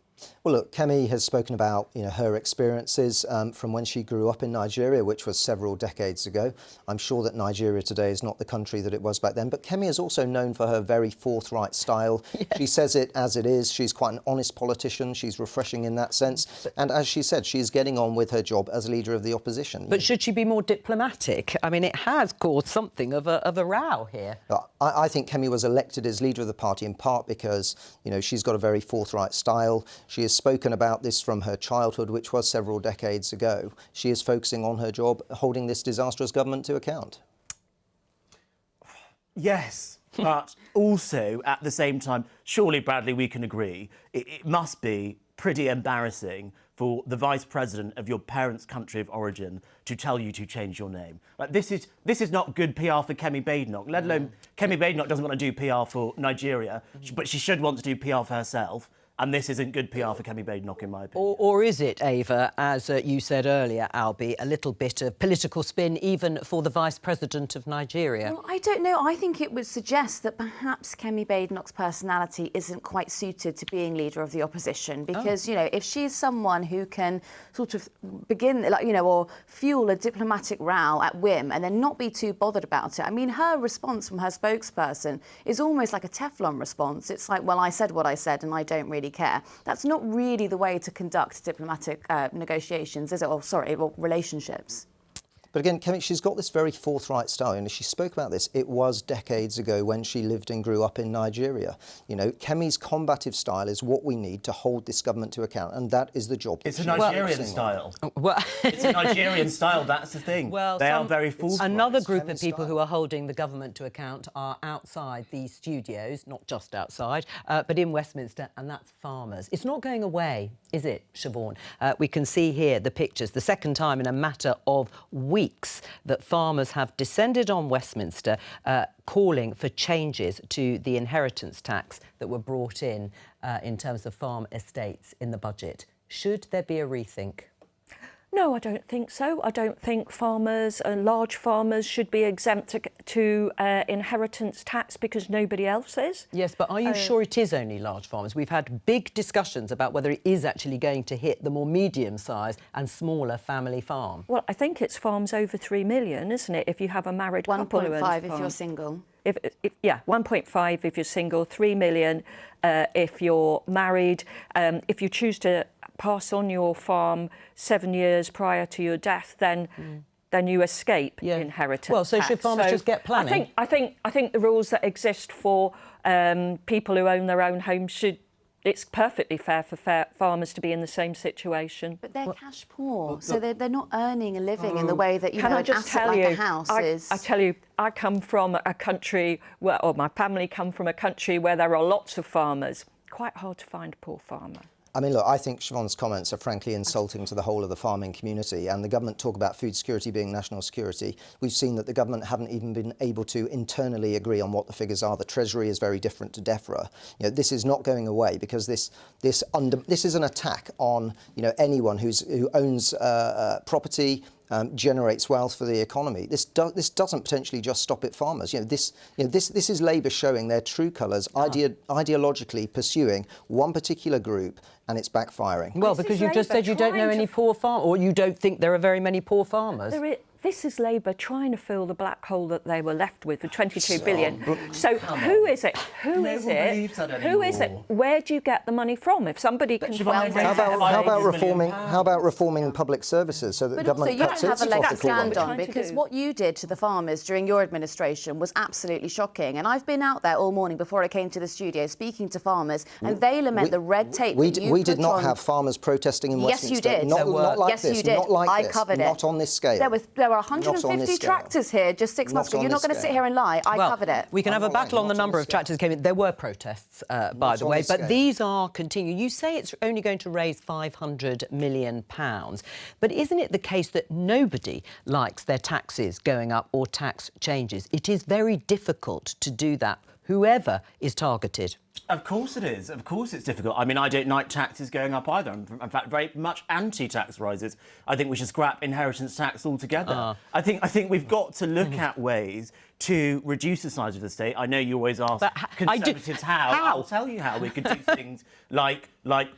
Well, look, Kemi has spoken about her experiences from when she grew up in Nigeria, which was several decades ago. I'm sure that Nigeria today is not the country that it was back then, but Kemi is also known for her very forthright style. Yes. She says it as it is. She's quite an honest politician. She's refreshing in that sense. And as she said, she's getting on with her job as leader of the opposition. But should she be more diplomatic? I mean, it has caused something of a row here. I think Kemi was elected as leader of the party in part because, she's got a very forthright style. She has spoken about this from her childhood, which was several decades ago. She is focusing on her job, holding this disastrous government to account. Yes, but also, at the same time, surely, Bradley, we can agree, it must be pretty embarrassing for the Vice President of your parents' country of origin to tell you to change your name. Like, this is not good PR for Kemi Badenoch, let alone Kemi Badenoch doesn't want to do PR for Nigeria, but she should want to do PR for herself. And this isn't good PR for Kemi Badenoch, in my opinion. Or is it, Ava, as you said earlier, Albie, a little bit of political spin even for the Vice President of Nigeria? Well, I don't know. I think it would suggest that perhaps Kemi Badenoch's personality isn't quite suited to being leader of the opposition because, if she's someone who can sort of begin, or fuel a diplomatic row at whim and then not be too bothered about it. I mean, her response from her spokesperson is almost like a Teflon response. It's like, well, I said what I said and I don't really care. That's not really the way to conduct diplomatic negotiations, is it? Or relationships. But again, Kemi, she's got this very forthright style. And she spoke about this. It was decades ago when she lived and grew up in Nigeria. Kemi's combative style is what we need to hold this government to account, and that is the job. It's a Nigerian style. It's a Nigerian style. That's the thing. Well, they are very forthright. Another group of people who are holding the government to account are outside these studios, not just outside, but in Westminster, and that's farmers. It's not going away, is it, Siobhan? We can see here the pictures. The second time in a matter of weeks that farmers have descended on Westminster calling for changes to the inheritance tax that were brought in terms of farm estates in the budget. Should there be a rethink? No, I don't think so. I don't think farmers and large farmers should be exempt to inheritance tax because nobody else is. Yes, but are you sure it is only large farmers? We've had big discussions about whether it is actually going to hit the more medium-sized and smaller family farm. Well, I think it's farms over 3 million, isn't it, if you have a married couple who owns 1.5 if you're single. 1.5 if you're single, 3 million if you're married. If you choose to pass on your farm 7 years prior to your death, then you escape inheritance. Well, so should farmers just get planning? I think the rules that exist for people who own their own homes should. It's perfectly fair for farmers to be in the same situation. But they're cash poor, so they're not earning a living in the way that, Can I an just asset tell like you, a house is. I tell you, I come from a country or my family come from a country where there are lots of farmers. Quite hard to find a poor farmer. I mean, look, I think Siobhan's comments are frankly insulting to the whole of the farming community, and the government talk about food security being national security. We've seen that the government haven't even been able to internally agree on what the figures are. The Treasury is very different to DEFRA. This is not going away because this is an attack on anyone who owns property. Generates wealth for the economy. This doesn't potentially just stop at farmers. This is Labour showing their true colours, ideologically pursuing one particular group, and it's backfiring. Well, because you just said you don't know any poor farmers, or you don't think there are very many poor farmers. This is Labour trying to fill the black hole that they were left with for 22 billion. So who is it? Who is it? Who is it? Where do you get the money from? If somebody can find how about reforming public services so that the government cuts its have a leg to profit stand pool? on, because what you did to the farmers during your administration was absolutely shocking. And I've been out there all morning before I came to the studio speaking to farmers, and they lament the red tape we did not have farmers protesting in Westminster. Yes, you did. Not like yes, this. you did. Not like I this. covered it. Not on this scale. There were 150 tractors here just 6 months ago. You're not going to sit here and lie. I covered it. We can have a battle on the number of tractors that came in. There were protests, by the way, but these are continuing. You say it's only going to raise £500 million. But isn't it the case that nobody likes their taxes going up or tax changes? It is very difficult to do that, whoever is targeted. Of course it is. Of course it's difficult. I mean, I don't like taxes going up either. I'm, in fact, very much anti-tax rises. I think we should scrap inheritance tax altogether. I think we've got to look at ways to reduce the size of the state. I know you always ask Conservatives how. I'll tell you how. We could do things like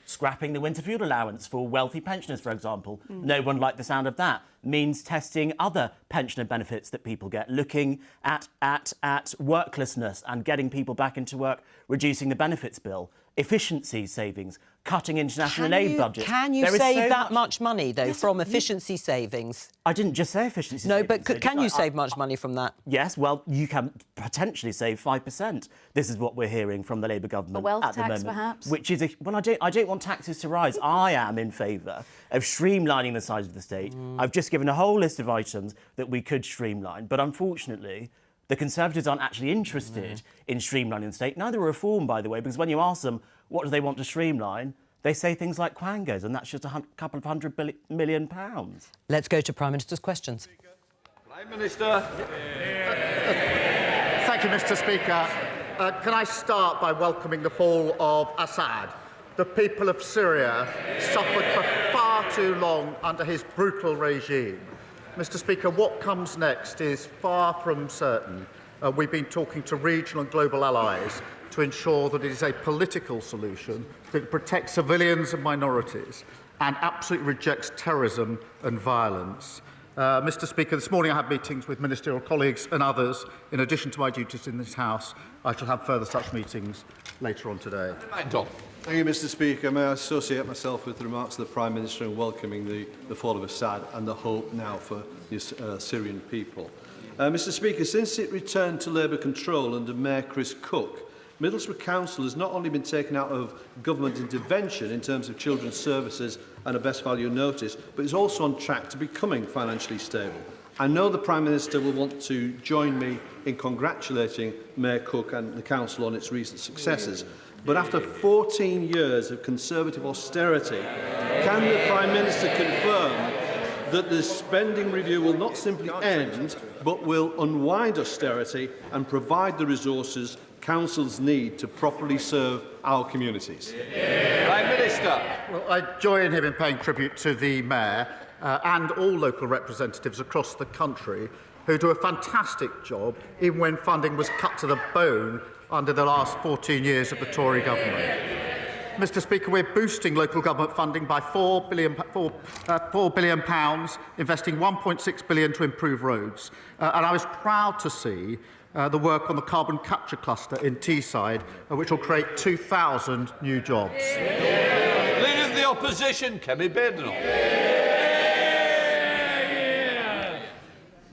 scrapping the winter fuel allowance for wealthy pensioners, for example. No one liked the sound of that. Means testing other pensioner benefits that people get, looking at worklessness and getting people back into work, reducing the benefits bill, efficiency savings, cutting international aid budgets. Can you save that much money, though, from efficiency savings? I didn't just say efficiency savings. No, but can you save much money from that? Yes, well, you can potentially save 5%. This is what we're hearing from the Labour government at the moment. Perhaps? Which is I don't want taxes to rise. I am in favour of streamlining the size of the state. I've just given a whole list of items that we could streamline, but unfortunately, the Conservatives aren't actually interested in streamlining the state. Neither are Reform, by the way, because when you ask them what do they want to streamline, they say things like quangos, and that's just a couple of £100 million. Let's go to Prime Minister's questions. Prime Minister. Thank you, Mr. Speaker. Can I start by welcoming the fall of Assad? The people of Syria suffered for far too long under his brutal regime. Mr. Speaker, what comes next is far from certain. We've been talking to regional and global allies to ensure that it is a political solution that protects civilians and minorities and absolutely rejects terrorism and violence. Mr. Speaker, this morning I had meetings with ministerial colleagues and others. In addition to my duties in this House, I shall have further such meetings later on today. Thank you, Mr. Speaker. May I associate myself with the remarks of the Prime Minister in welcoming the fall of Assad and the hope now for the Syrian people. Mr. Speaker, since it returned to Labour control under Mayor Chris Cook, Middlesbrough Council has not only been taken out of government intervention in terms of children's services and a best value notice, but is also on track to becoming financially stable. I know the Prime Minister will want to join me in congratulating Mayor Cook and the Council on its recent successes. But after 14 years of Conservative austerity, can the Prime Minister confirm that the spending review will not simply end, but will unwind austerity and provide the resources councils need to properly serve our communities? Prime Minister. Well, I join him in paying tribute to the Mayor and all local representatives across the country who do a fantastic job even when funding was cut to the bone under the last 14 years of the Tory government. Mr. Speaker, we're boosting local government funding by £4 billion, investing £1.6 billion to improve roads. And I was proud to see the work on the carbon capture cluster in Teesside, which will create 2,000 new jobs. Leader of the Opposition, Kemi Badenoch.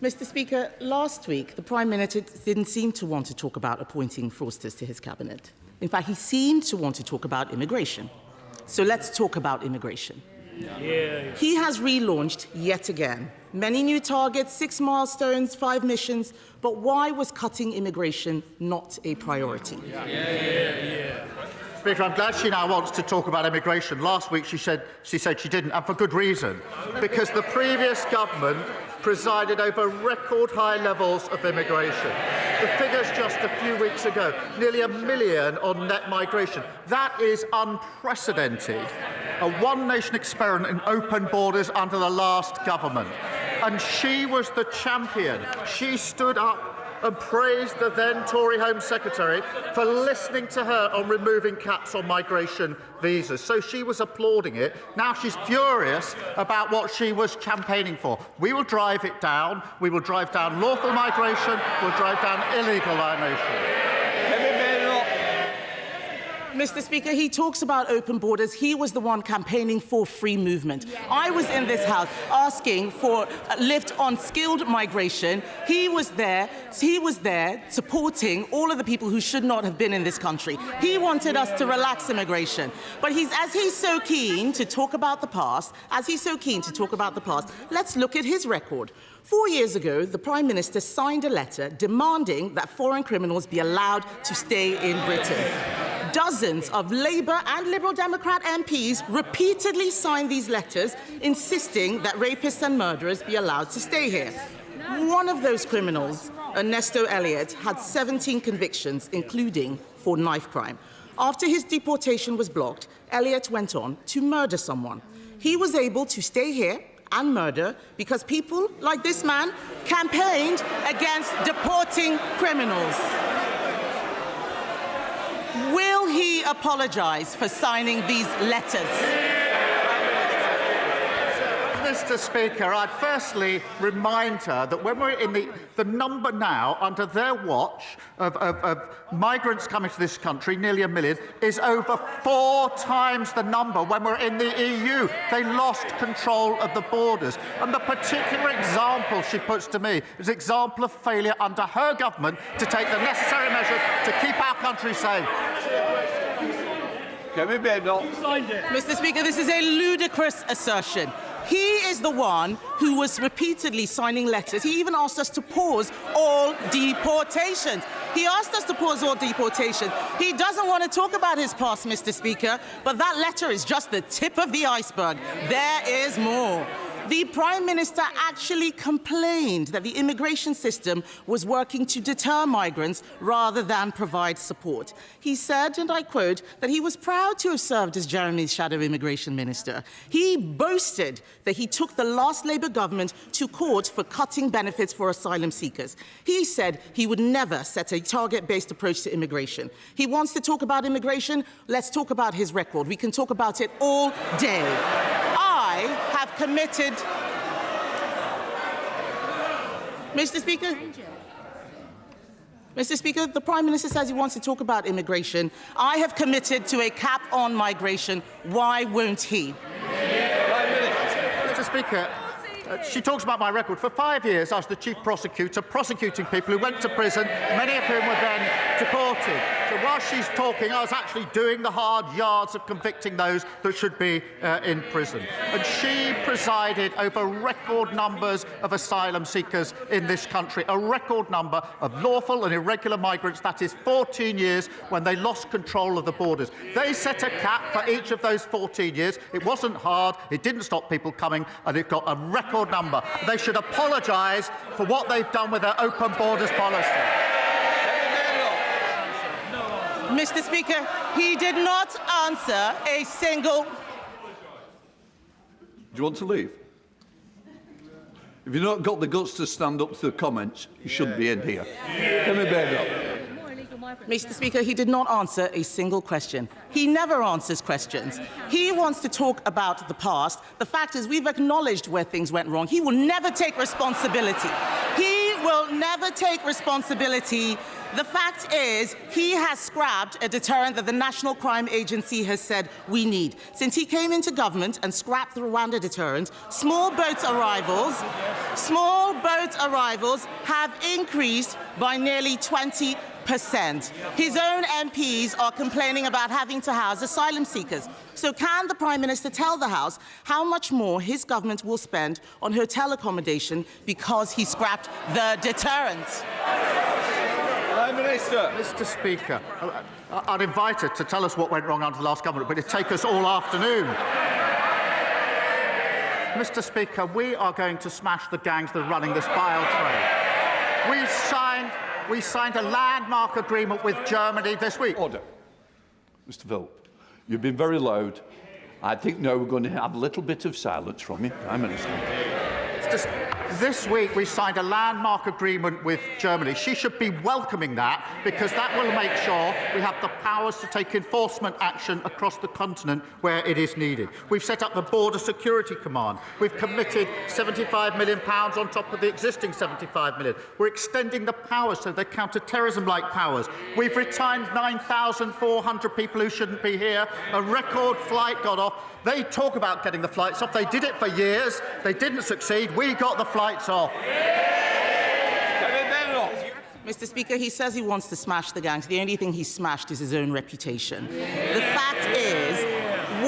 Mr. Speaker, last week the Prime Minister didn't seem to want to talk about appointing fraudsters to his cabinet. In fact, he seemed to want to talk about immigration. So let's talk about immigration. He has relaunched yet again. Many new targets, 6 milestones, 5 missions. But why was cutting immigration not a priority? Speaker, I'm glad she now wants to talk about immigration. Last week she said she didn't, and for good reason. Because the previous government presided over record high levels of immigration. The figures just a few weeks ago, nearly 1 million on net migration. That is unprecedented. A one-nation experiment in open borders under the last government. And she was the champion. She stood up and praised the then Tory Home Secretary for listening to her on removing caps on migration visas. So she was applauding it. Now she's furious about what she was campaigning for. We will drive it down. We will drive down lawful migration. We'll drive down illegal migration. Mr. Speaker, he talks about open borders. He was the one campaigning for free movement. I was in this House asking for a lift on skilled migration. He was there supporting all of the people who should not have been in this country. He wanted us to relax immigration. But as he's so keen to talk about the past, let's look at his record. 4 years ago, the Prime Minister signed a letter demanding that foreign criminals be allowed to stay in Britain. Dozens of Labour and Liberal Democrat MPs repeatedly signed these letters insisting that rapists and murderers be allowed to stay here. One of those criminals, Ernesto Elliott, had 17 convictions, including for knife crime. After his deportation was blocked, Elliott went on to murder someone. He was able to stay here and murder because people like this man campaigned against deporting criminals. Will he apologise for signing these letters? Mr. Speaker, I'd firstly remind her that when we're in the number now, under their watch, of migrants coming to this country, nearly 1 million, is over 4 times the number when we're in the EU. They lost control of the borders. And the particular example she puts to me is an example of failure under her government to take the necessary measures to keep our country safe. Mr. Speaker, this is a ludicrous assertion. He is the one who was repeatedly signing letters. He even asked us to pause all deportations. He doesn't want to talk about his past, Mr. Speaker, but that letter is just the tip of the iceberg. There is more. The Prime Minister actually complained that the immigration system was working to deter migrants rather than provide support. He said, and I quote, that he was proud to have served as Jeremy's shadow immigration minister. He boasted that he took the last Labour government to court for cutting benefits for asylum seekers. He said he would never set a target-based approach to immigration. He wants to talk about immigration. Let's talk about his record. We can talk about it all day. I have committed... Mr. Speaker, the Prime Minister says he wants to talk about immigration. I have committed to a cap on migration. Why won't he? Mr. Speaker, she talks about my record. For 5 years, I was the chief prosecutor, prosecuting people who went to prison, many of whom were then deported. So while she's talking, I was actually doing the hard yards of convicting those that should be in prison. And she presided over record numbers of asylum seekers in this country, a record number of lawful and irregular migrants, that is 14 years when they lost control of the borders. They set a cap for each of those 14 years. It wasn't hard, it didn't stop people coming, and it got a record number. They should apologise for what they've done with their open borders policy. Mr. Speaker, he did not answer a single... Do you want to leave? If you've not got the guts to stand up to the comments, you shouldn't be in here. Kemi Badenoch. Mr. Speaker, he did not answer a single question. He never answers questions. He wants to talk about the past. The fact is, we've acknowledged where things went wrong. He will never take responsibility. He will never take responsibility. The fact is, he has scrapped a deterrent that the National Crime Agency has said we need. Since he came into government and scrapped the Rwanda deterrent, small boat arrivals have increased by nearly 20%. His own MPs are complaining about having to house asylum seekers. So can the Prime Minister tell the House how much more his government will spend on hotel accommodation because he scrapped the deterrent? Prime Minister. Mr. Speaker, I'd invite her to tell us what went wrong under the last government, but it'd take us all afternoon. Mr. Speaker, we are going to smash the gangs that are running this vile trade. We signed a landmark agreement with Germany this week. Order. Mr. Philp, you've been very loud. I think now we're going to have a little bit of silence from you, Prime Minister. This week we signed a landmark agreement with Germany. She should be welcoming that, because that will make sure we have the powers to take enforcement action across the continent where it is needed. We've set up the Border Security Command. We've committed £75 million on top of the existing £75 million. We're extending the powers, so they're counter-terrorism-like powers. We've retained 9,400 people who shouldn't be here. A record flight got off. They talk about getting the flights off. They did it for years. They didn't succeed. We got the flights off. Mr. Speaker, he says he wants to smash the gangs. The only thing he's smashed is his own reputation. The fact is,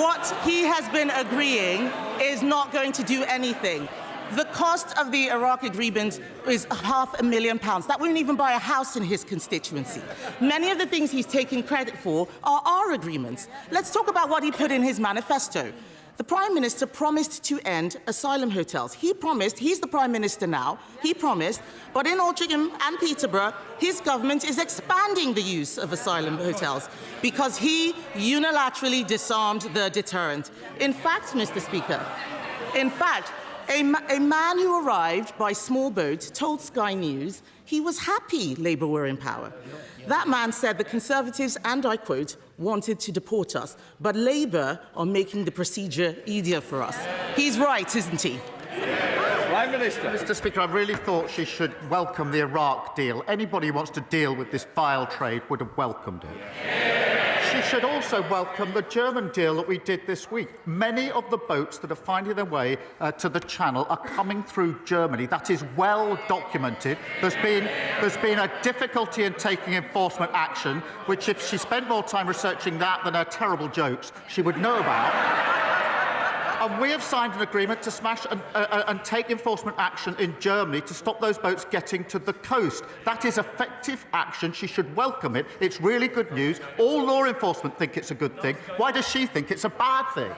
what he has been agreeing is not going to do anything. The cost of the Iraq agreement is £500,000. That wouldn't even buy a house in his constituency. Many of the things he's taking credit for are our agreements. Let's talk about what he put in his manifesto. The Prime Minister promised to end asylum hotels. He promised, he's the Prime Minister now, he promised, but in Altrincham and Peterborough, his government is expanding the use of asylum hotels because he unilaterally disarmed the deterrent. In fact, Mr. Speaker, a man who arrived by small boat told Sky News he was happy Labour were in power. That man said the Conservatives, and I quote, wanted to deport us, but Labour are making the procedure easier for us. He's right, isn't he? Prime Minister. Mr. Speaker, I really thought she should welcome the Iraq deal. Anybody who wants to deal with this vile trade would have welcomed it. She should also welcome the German deal that we did this week. Many of the boats that are finding their way to the Channel are coming through Germany. That is well documented. There's been a difficulty in taking enforcement action, which if she spent more time researching that than her terrible jokes, she would know about. And we have signed an agreement to smash and take enforcement action in Germany to stop those boats getting to the coast. That is effective action. She should welcome it. It's really good news. All law enforcement think it's a good thing. Why does she think it's a bad thing?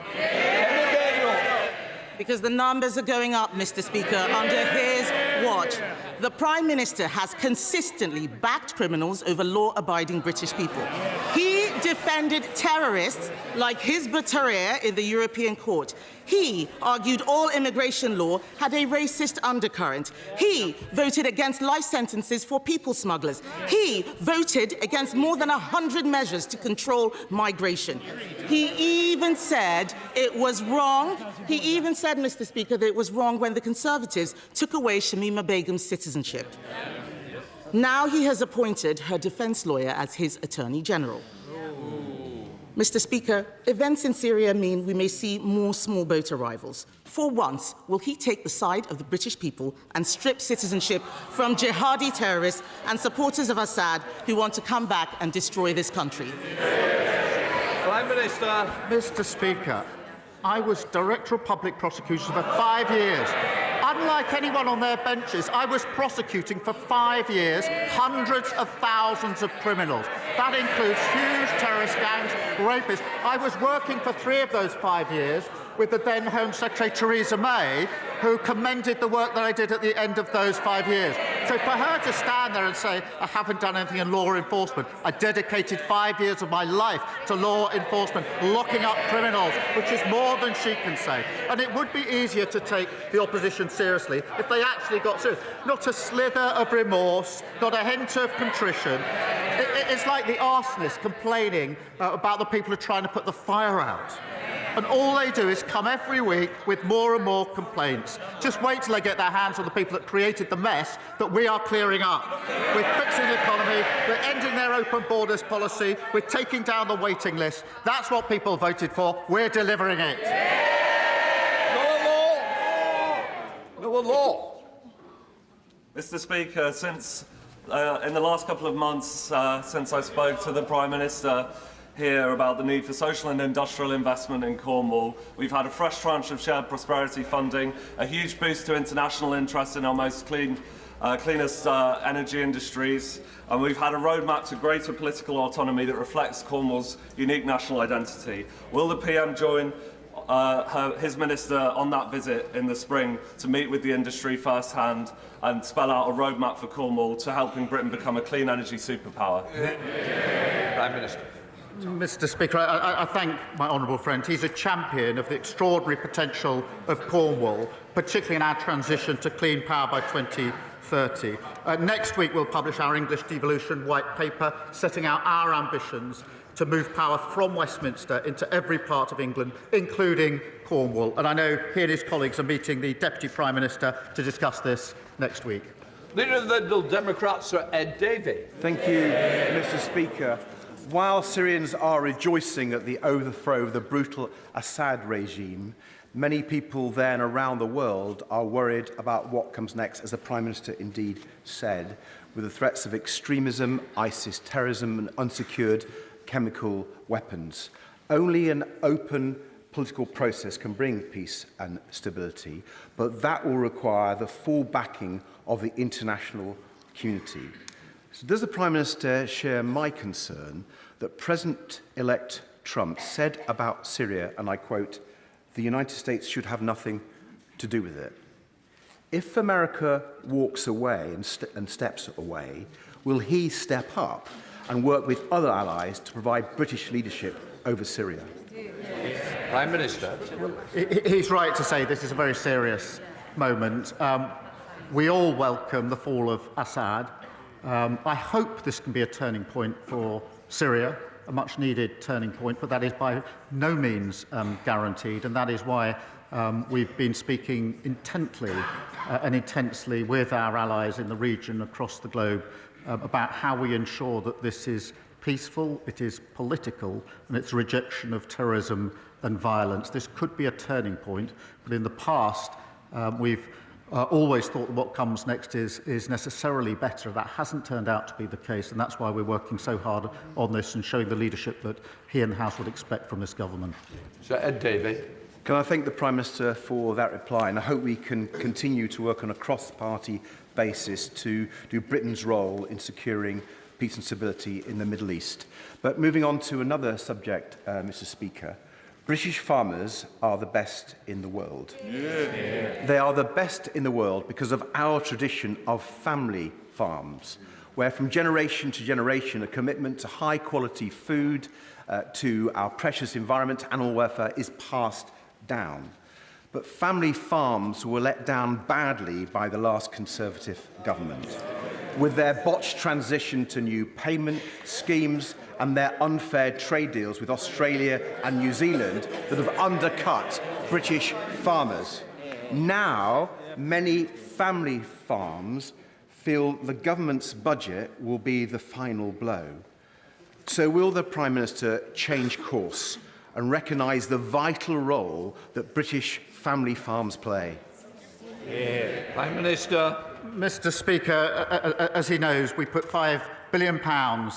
Because the numbers are going up, Mr. Speaker, under his watch. The Prime Minister has consistently backed criminals over law-abiding British people. He defended terrorists like Hizb ut-Tahrir in the European Court. He argued all immigration law had a racist undercurrent. He voted against life sentences for people smugglers. He voted against more than 100 measures to control migration. He even said it was wrong. He even said, Mr. Speaker, that it was wrong when the Conservatives took away Shamima Begum's citizenship. Now he has appointed her defence lawyer as his Attorney General. Mr. Speaker, events in Syria mean we may see more small boat arrivals. For once, will he take the side of the British people and strip citizenship from jihadi terrorists and supporters of Assad who want to come back and destroy this country? Prime Minister. Mr. Speaker, I was Director of Public Prosecution for 5 years. Unlike anyone on their benches, I was prosecuting for 5 years hundreds of thousands of criminals. That includes huge terrorist gangs, rapists. I was working for 3 of those 5 years with the then Home Secretary Theresa May, who commended the work that I did at the end of those 5 years. So for her to stand there and say, I haven't done anything in law enforcement, I dedicated 5 years of my life to law enforcement, locking up criminals, which is more than she can say. And it would be easier to take the opposition seriously if they actually got serious. Not a slither of remorse, not a hint of contrition. It's like the arsonist complaining about the people who are trying to put the fire out. And all they do is come every week with more and more complaints. Just wait till they get their hands on the people that created the mess that we are clearing up. We're fixing the economy, we're ending their open borders policy, we're taking down the waiting list. That's what people voted for. We're delivering it. No law. Mr. Speaker, since in the last couple of months, since I spoke to the Prime Minister here about the need for social and industrial investment in Cornwall, we've had a fresh tranche of shared prosperity funding, a huge boost to international interest in our most cleanest energy industries, and we've had a roadmap to greater political autonomy that reflects Cornwall's unique national identity. Will the PM join his minister on that visit in the spring to meet with the industry firsthand and spell out a roadmap for Cornwall to helping Britain become a clean energy superpower? Prime Minister. Mr. Speaker, I thank my honourable friend. He's a champion of the extraordinary potential of Cornwall, particularly in our transition to clean power by 2030. Next week we'll publish our English devolution white paper, setting out our ambitions to move power from Westminster into every part of England, including Cornwall. And I know he and his colleagues are meeting the Deputy Prime Minister to discuss this next week. Leader of the Liberal Democrats, Sir Ed Davey. Thank you, Mr. Speaker. While Syrians are rejoicing at the overthrow of the brutal Assad regime, many people there and around the world are worried about what comes next, as the Prime Minister indeed said, with the threats of extremism, ISIS terrorism and unsecured chemical weapons. Only an open political process can bring peace and stability, but that will require the full backing of the international community. So does the Prime Minister share my concern that President-elect Trump said about Syria, and I quote, "The United States should have nothing to do with it"? If America walks away and steps away, will he step up and work with other allies to provide British leadership over Syria? Prime Minister. He's right to say this is a very serious moment. We all welcome the fall of Assad. I hope this can be a turning point for Syria, a much-needed turning point, but that is by no means guaranteed, and that is why we've been speaking intently and intensely with our allies in the region across the globe about how we ensure that this is peaceful, it is political, and it's a rejection of terrorism and violence. This could be a turning point, but in the past we've always thought that what comes next is necessarily better. That hasn't turned out to be the case, and that's why we're working so hard on this and showing the leadership that he and the House would expect from this government. Sir Ed Davey. Can I thank the Prime Minister for that reply, and I hope we can continue to work on a cross-party basis to do Britain's role in securing peace and stability in the Middle East. But moving on to another subject, Mr. Speaker, British farmers are the best in the world. Yeah. They are the best in the world because of our tradition of family farms, where from generation to generation a commitment to high-quality food, to our precious environment, animal welfare, is passed down. But family farms were let down badly by the last Conservative government, with their botched transition to new payment schemes and their unfair trade deals with Australia and New Zealand that have undercut British farmers. Now, many family farms feel the government's budget will be the final blow. So will the Prime Minister change course and recognise the vital role that British family farms play? Yeah. Prime Minister. Mr. Speaker, as he knows, we put £5 billion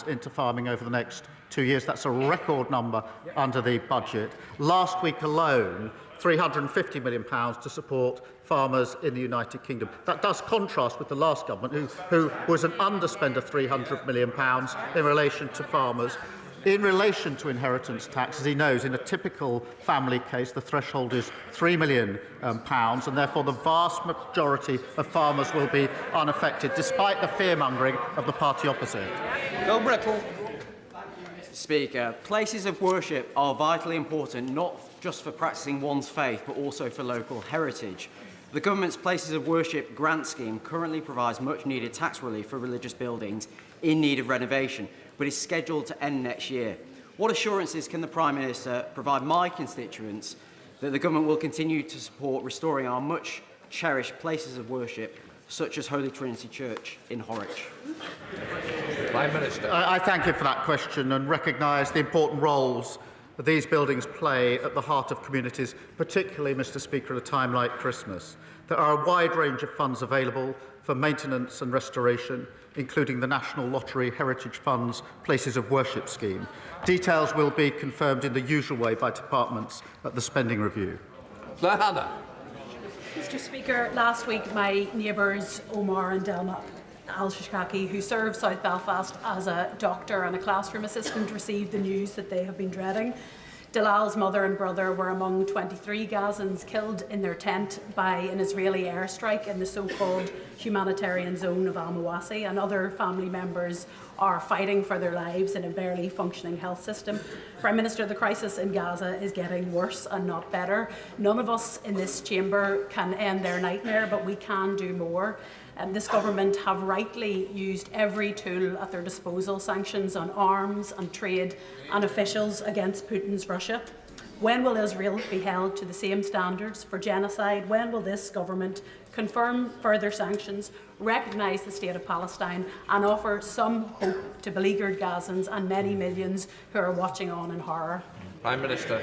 into farming over the next 2 years. That's a record number under the budget. Last week alone, £350 million to support farmers in the United Kingdom. That does contrast with the last government, who was an underspend of £300 million in relation to farmers. In relation to inheritance tax, as he knows, in a typical family case, the threshold is £3 million, and therefore the vast majority of farmers will be unaffected, despite the fear-mongering of the party opposite. Bill Brittle. Speaker, places of worship are vitally important, not just for practising one's faith, but also for local heritage. The government's Places of Worship grant scheme currently provides much-needed tax relief for religious buildings in need of renovation, but is scheduled to end next year. What assurances can the Prime Minister provide my constituents that the government will continue to support restoring our much-cherished places of worship, such as Holy Trinity Church in Horwich? Prime Minister. I thank you for that question and recognise the important roles that these buildings play at the heart of communities, particularly, Mr. Speaker, at a time like Christmas. There are a wide range of funds available for maintenance and restoration, including the National Lottery Heritage Fund's Places of Worship scheme. Details will be confirmed in the usual way by departments at the spending review. Hannah. Mr. Speaker, last week my neighbours Omar and Delma Al-Shishkaki, who serve South Belfast as a doctor and a classroom assistant, received the news that they have been dreading. Dalal's mother and brother were among 23 Gazans killed in their tent by an Israeli airstrike in the so-called humanitarian zone of Al-Mawasi, and other family members are fighting for their lives in a barely functioning health system. Prime Minister, the crisis in Gaza is getting worse and not better. None of us in this chamber can end their nightmare, but we can do more. This government have rightly used every tool at their disposal, sanctions on arms and trade and officials against Putin's Russia. When will Israel be held to the same standards for genocide? When will this government confirm further sanctions, recognise the state of Palestine and offer some hope to beleaguered Gazans and many millions who are watching on in horror? Prime Minister.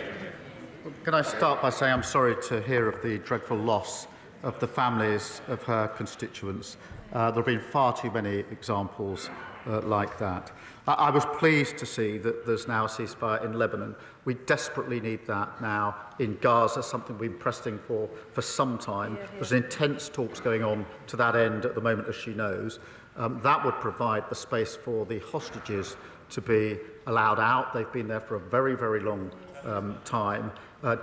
Can I start by saying I'm sorry to hear of the dreadful loss of the families of her constituents. There have been far too many examples like that. I was pleased to see that there's now a ceasefire in Lebanon. We desperately need that now in Gaza, something we've been pressing for some time. There's intense talks going on to that end at the moment, as she knows. That would provide the space for the hostages to be allowed out. They've been there for a very, very long time.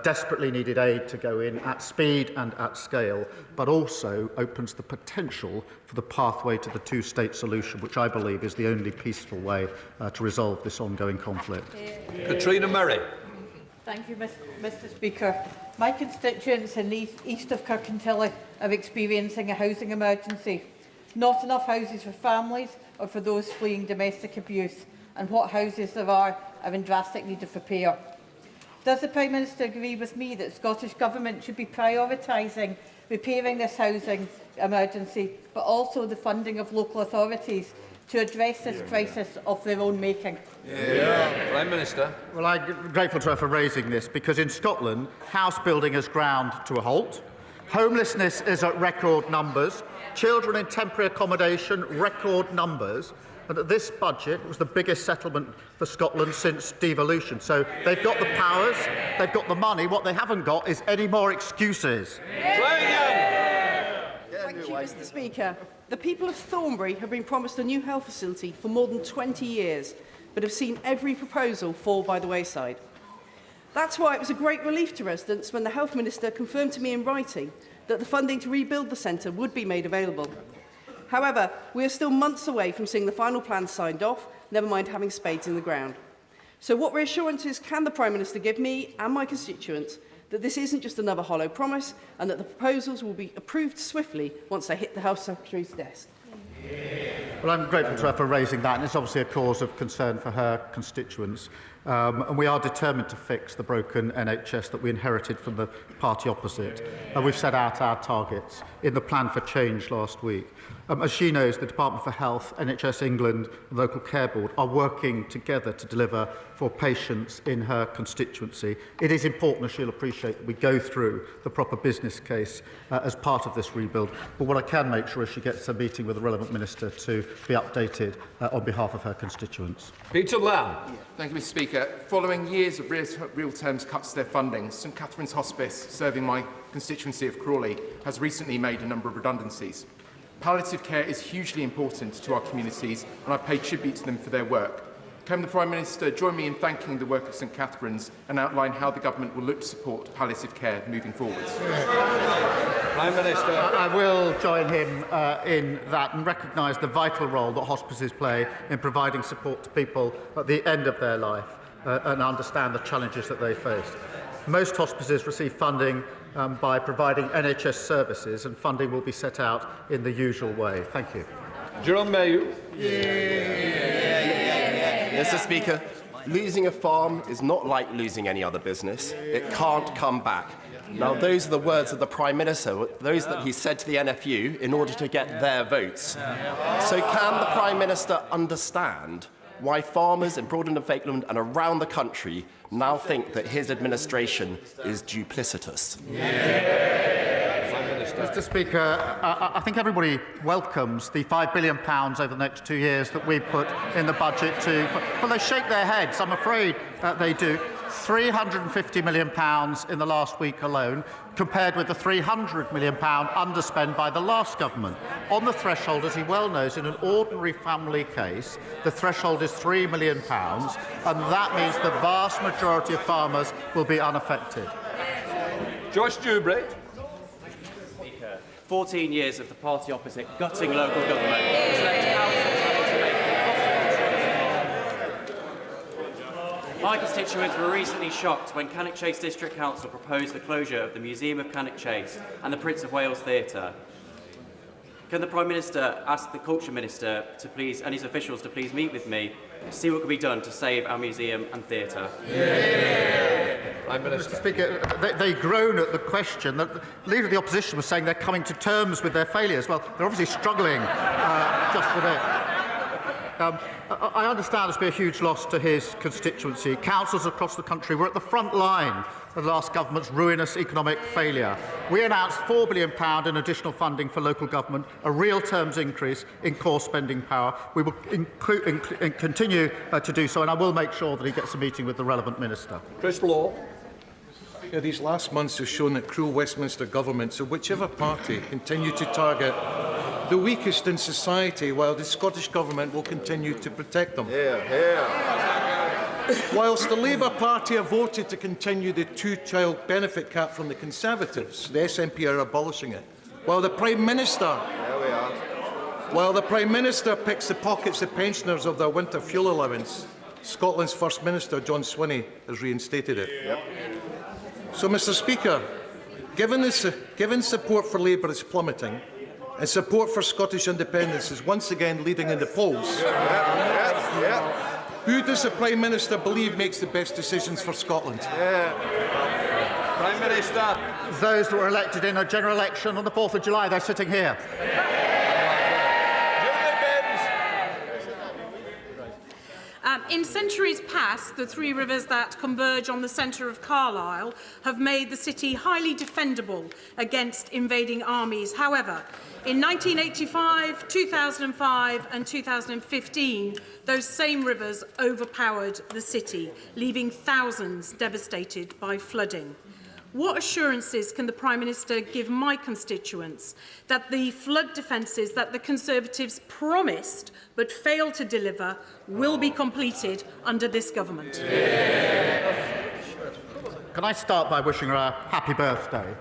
Desperately needed aid to go in at speed and at scale, but also opens the potential for the pathway to the two-state solution, which I believe is the only peaceful way to resolve this ongoing conflict. Katrina Murray. Thank you, Mr Speaker. My constituents in the east of Kirkintilly are experiencing a housing emergency. Not enough houses for families or for those fleeing domestic abuse, and what houses there are in drastic need of repair. Does the Prime Minister agree with me that the Scottish Government should be prioritising repairing this housing emergency, but also the funding of local authorities to address this crisis of their own making? Prime Minister. Well, I'm grateful to her for raising this, because in Scotland, house building has ground to a halt. Homelessness is at record numbers. Children in temporary accommodation, record numbers. And that this budget was the biggest settlement for Scotland since devolution. So they've got the powers, they've got the money. What they haven't got is any more excuses. Thank you, Mr Speaker. The people of Thornbury have been promised a new health facility for more than 20 years, but have seen every proposal fall by the wayside. That's why it was a great relief to residents when the Health Minister confirmed to me in writing that the funding to rebuild the centre would be made available. However, we are still months away from seeing the final plans signed off, never mind having spades in the ground. So what reassurances can the Prime Minister give me and my constituents that this isn't just another hollow promise, and that the proposals will be approved swiftly once they hit the Health Secretary's desk? Well, I'm grateful to her for raising that, and it's obviously a cause of concern for her constituents. And we are determined to fix the broken NHS that we inherited from the party opposite. We've set out our targets in the plan for change last week. As she knows, the Department for Health, NHS England and the Local Care Board are working together to deliver for patients in her constituency. It is important, as she'll appreciate, that we go through the proper business case as part of this rebuild. But what I can make sure is she gets a meeting with the relevant minister to be updated on behalf of her constituents. Peter Lamb. Thank you, Mr Speaker. Following years of real terms cuts to their funding, St Catherine's Hospice, serving my constituency of Crawley, has recently made a number of redundancies. Palliative care is hugely important to our communities, and I pay tribute to them for their work. Can the Prime Minister join me in thanking the work of St Catherine's and outline how the Government will look to support palliative care moving forwards? Prime Minister. I will join him in that and recognise the vital role that hospices play in providing support to people at the end of their life and understand the challenges that they face. Most hospices receive funding by providing NHS services, and funding will be set out in the usual way. Thank you. Jerome Mayu. Mr Speaker, losing a farm is not like losing any other business. It can't come back. Now, those are the words of the Prime Minister, those that he said to the NFU in order to get their votes. So can the Prime Minister understand why farmers in Broadland and Falkland and around the country now think that his administration is duplicitous? Mr Speaker, I think everybody welcomes the £5 billion over the next 2 years that we put in the budget to... Well, they shake their heads, I'm afraid they do. £350 million in the last week alone, compared with the £300 million underspend by the last government. On the threshold, as he well knows, in an ordinary family case, the threshold is £3 million, and that means the vast majority of farmers will be unaffected. Joyce Dewberry. 14 years of the party opposite gutting local government has left councils having to make My constituents were recently shocked when Cannock Chase District Council proposed the closure of the Museum of Cannock Chase and the Prince of Wales Theatre. Can the Prime Minister ask the Culture Minister to please, and his officials to please meet with me to see what can be done to save our museum and theatre? Mr. Speaker, they groan at the question. The Leader of the Opposition was saying they're coming to terms with their failures. Well, they're obviously struggling just with it. I understand this will be a huge loss to his constituency. Councils across the country were at the front line of the last government's ruinous economic failure. We announced £4 billion in additional funding for local government, a real terms increase in core spending power. We will continue to do so, and I will make sure that he gets a meeting with the relevant minister. Chris Law. These last months have shown that cruel Westminster governments of whichever party continue to target the weakest in society, while the Scottish Government will continue to protect them. Whilst the Labour Party have voted to continue the two-child benefit cap from the Conservatives, the SNP are abolishing it. While the Prime Minister picks the pockets of pensioners of their winter fuel allowance, Scotland's First Minister, John Swinney, has reinstated it. So, Mr. Speaker, given support for Labour is plummeting, and support for Scottish independence is once again leading in the polls, who does the Prime Minister believe makes the best decisions for Scotland? Prime Minister. Those that were elected in a general election on the 4th of July, they're sitting here. In centuries past, the three rivers that converge on the centre of Carlisle have made the city highly defendable against invading armies. However, in 1985, 2005 and 2015, those same rivers overpowered the city, leaving thousands devastated by flooding. What assurances can the Prime Minister give my constituents that the flood defences that the Conservatives promised but failed to deliver will be completed under this government? Can I start by wishing her a happy birthday?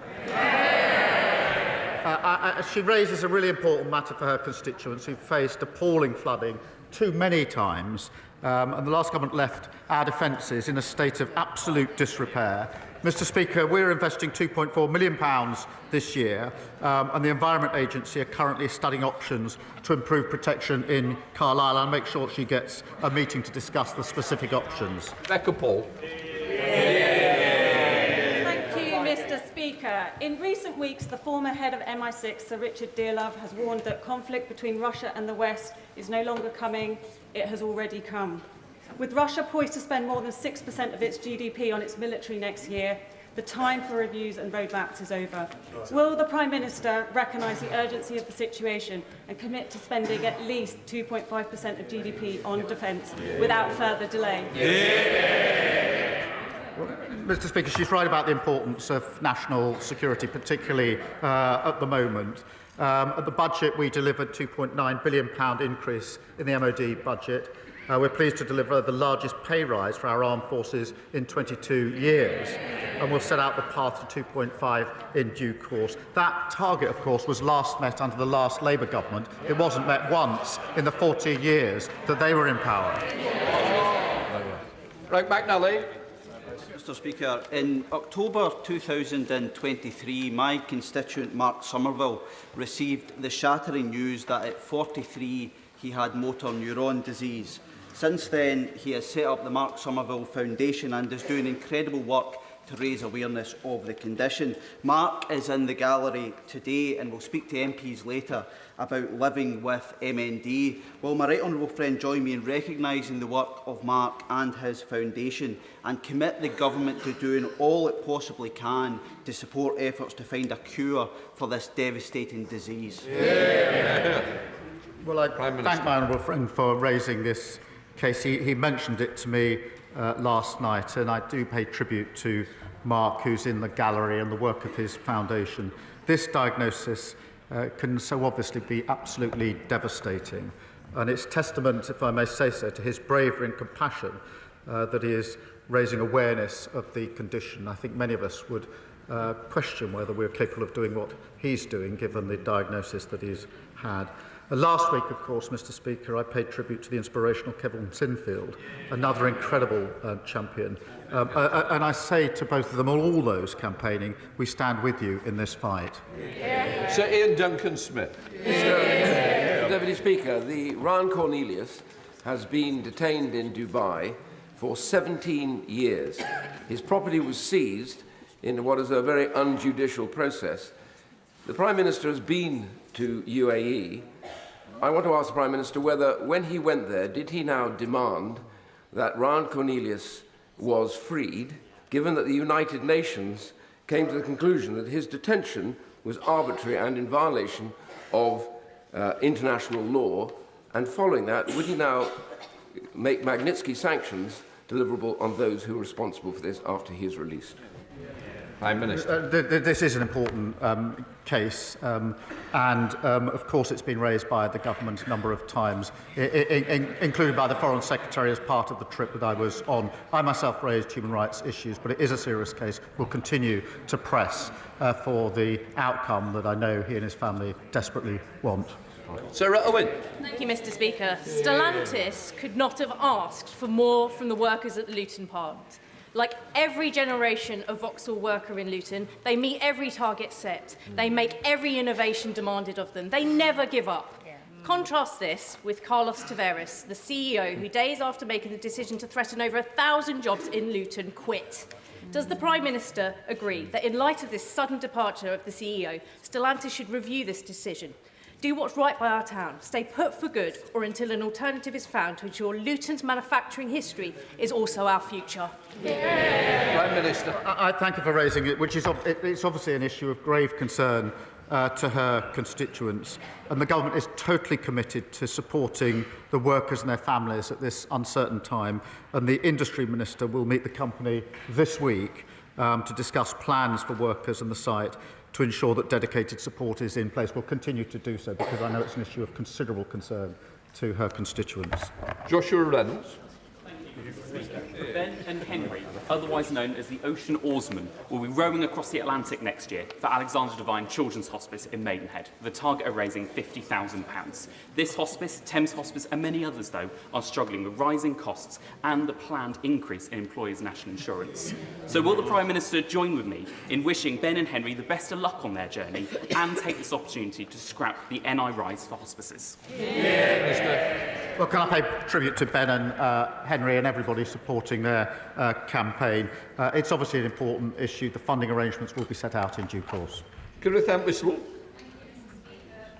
She raises a really important matter for her constituents who faced appalling flooding too many times, and the last government left our defences in a state of absolute disrepair. Mr. Speaker, we're investing £2.4 million this year, and the Environment Agency are currently studying options to improve protection in Carlisle. I'll make sure she gets a meeting to discuss the specific options. Becca Paul. Thank you, Mr. Speaker. In recent weeks, the former head of MI6, Sir Richard Dearlove, has warned that conflict between Russia and the West is no longer coming, it has already come. With Russia poised to spend more than 6% of its GDP on its military next year, the time for reviews and roadmaps is over. Will the Prime Minister recognise the urgency of the situation and commit to spending at least 2.5% of GDP on defence without further delay? Well, Mr. Speaker, she's right about the importance of national security, particularly at the moment. At the budget, we delivered a £2.9 billion increase in the MOD budget. We're pleased to deliver the largest pay rise for our armed forces in 22 years, and we'll set out the path to 2.5 in due course. That target, of course, was last met under the last Labour government. It wasn't met once in the 14 years that they were in power. Right, McNally. Mr. Speaker, in October 2023, my constituent Mark Somerville received the shattering news that at 43 he had motor neuron disease. Since then, he has set up the Mark Somerville Foundation and is doing incredible work to raise awareness of the condition. Mark is in the gallery today and will speak to MPs later about living with MND. Will my right honourable friend join me in recognising the work of Mark and his foundation and commit the government to doing all it possibly can to support efforts to find a cure for this devastating disease? Well, I thank my honourable friend for raising this case. He mentioned it to me last night, and I do pay tribute to Mark, who's in the gallery, and the work of his foundation. This diagnosis can so obviously be absolutely devastating, and it's testament, if I may say so, to his bravery and compassion that he is raising awareness of the condition. I think many of us would question whether we're capable of doing what he's doing, given the diagnosis that he's had. Last week, of course, Mr. Speaker, I paid tribute to the inspirational Kevin Sinfield, another incredible champion. And I say to both of them, all those campaigning, we stand with you in this fight. Yeah. Sir Ian Duncan-Smith. Mr. Deputy Speaker, the Ron Cornelius has been detained in Dubai for 17 years. His property was seized in what is a very unjudicial process. The Prime Minister has been to UAE. I want to ask the Prime Minister whether, when he went there, did he now demand that Ron Cornelius was freed, given that the United Nations came to the conclusion that his detention was arbitrary and in violation of international law, and following that, would he now make Magnitsky sanctions deliverable on those who are responsible for this after he is released? Prime Minister. This is an important case, and of course it's been raised by the government a number of times, including by the Foreign Secretary as part of the trip that I was on. I myself raised human rights issues, but it is a serious case. We'll continue to press for the outcome that I know he and his family desperately want. Sarah Owen. Thank you, Mr. Speaker. Stellantis could not have asked for more from the workers at the Luton plant. Like every generation of Vauxhall worker in Luton, they meet every target set. They make every innovation demanded of them. They never give up. Contrast this with Carlos Tavares, the CEO, who days after making the decision to threaten over 1,000 jobs in Luton, quit. Does the Prime Minister agree that in light of this sudden departure of the CEO, Stellantis should review this decision? Do what's right by our town, stay put for good, or until an alternative is found to ensure Luton's manufacturing history is also our future? Prime Minister. I thank you for raising it, which is it's obviously an issue of grave concern to her constituents, and the government is totally committed to supporting the workers and their families at this uncertain time, and the Industry Minister will meet the company this week to discuss plans for workers and the site to ensure that dedicated support is in place. We'll continue to do so because I know it's an issue of considerable concern to her constituents. Joshua Reynolds. Ben and Henry, otherwise known as the Ocean Oarsmen, will be rowing across the Atlantic next year for Alexander Devine Children's Hospice in Maidenhead, with a target of raising £50,000. This hospice, Thames Hospice and many others, though, are struggling with rising costs and the planned increase in employers' national insurance. So will the Prime Minister join with me in wishing Ben and Henry the best of luck on their journey and take this opportunity to scrap the NI rise for hospices? Well, can I pay tribute to Ben and Henry and everybody supporting their campaign. It's obviously an important issue. The funding arrangements will be set out in due course.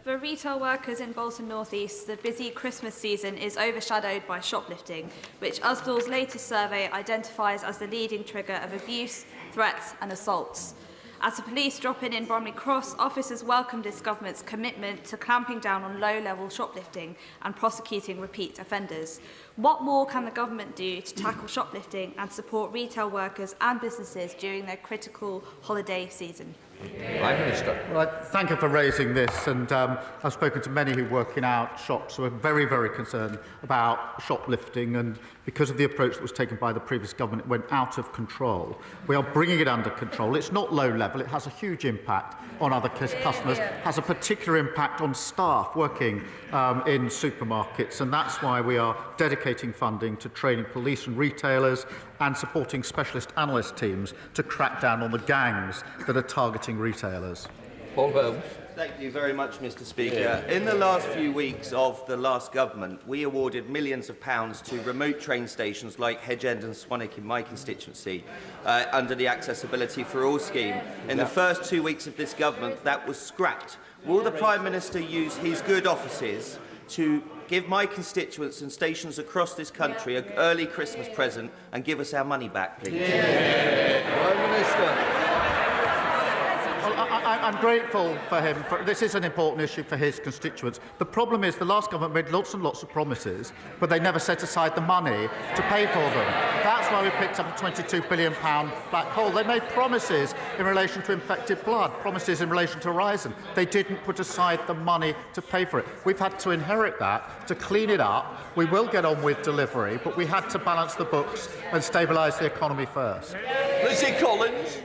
For retail workers in Bolton North East, the busy Christmas season is overshadowed by shoplifting, which Usdall's latest survey identifies as the leading trigger of abuse, threats and assaults. As the police drop in Bromley Cross, officers welcomed this government's commitment to clamping down on low-level shoplifting and prosecuting repeat offenders. What more can the government do to tackle shoplifting and support retail workers and businesses during their critical holiday season? Prime Minister. Well, I thank you for raising this, and I've spoken to many who work in our shops who are very, very concerned about shoplifting, and because of the approach that was taken by the previous government, it went out of control. We are bringing it under control. It's not low level. It has a huge impact on other customers, has a particular impact on staff working in supermarkets, and that's why we are dedicating funding to training police and retailers and supporting specialist analyst teams to crack down on the gangs that are targeting retailers. Paul Holmes. Thank you very much, Mr. Speaker. In the last few weeks of the last government, we awarded millions of pounds to remote train stations like Hedge End and Swanwick in my constituency under the Accessibility for All scheme. In the first 2 weeks of this government, that was scrapped. Will the Prime Minister use his good offices to give my constituents and stations across this country an early Christmas present and give us our money back, please? Prime Minister. I'm grateful for him. This is an important issue for his constituents. The problem is the last government made lots and lots of promises, but they never set aside the money to pay for them. That's why we picked up a £22 billion black hole. They made promises in relation to infected blood, promises in relation to Horizon. They didn't put aside the money to pay for it. We've had to inherit that, to clean it up. We will get on with delivery, but we had to balance the books and stabilise the economy first. Lizzie Collins.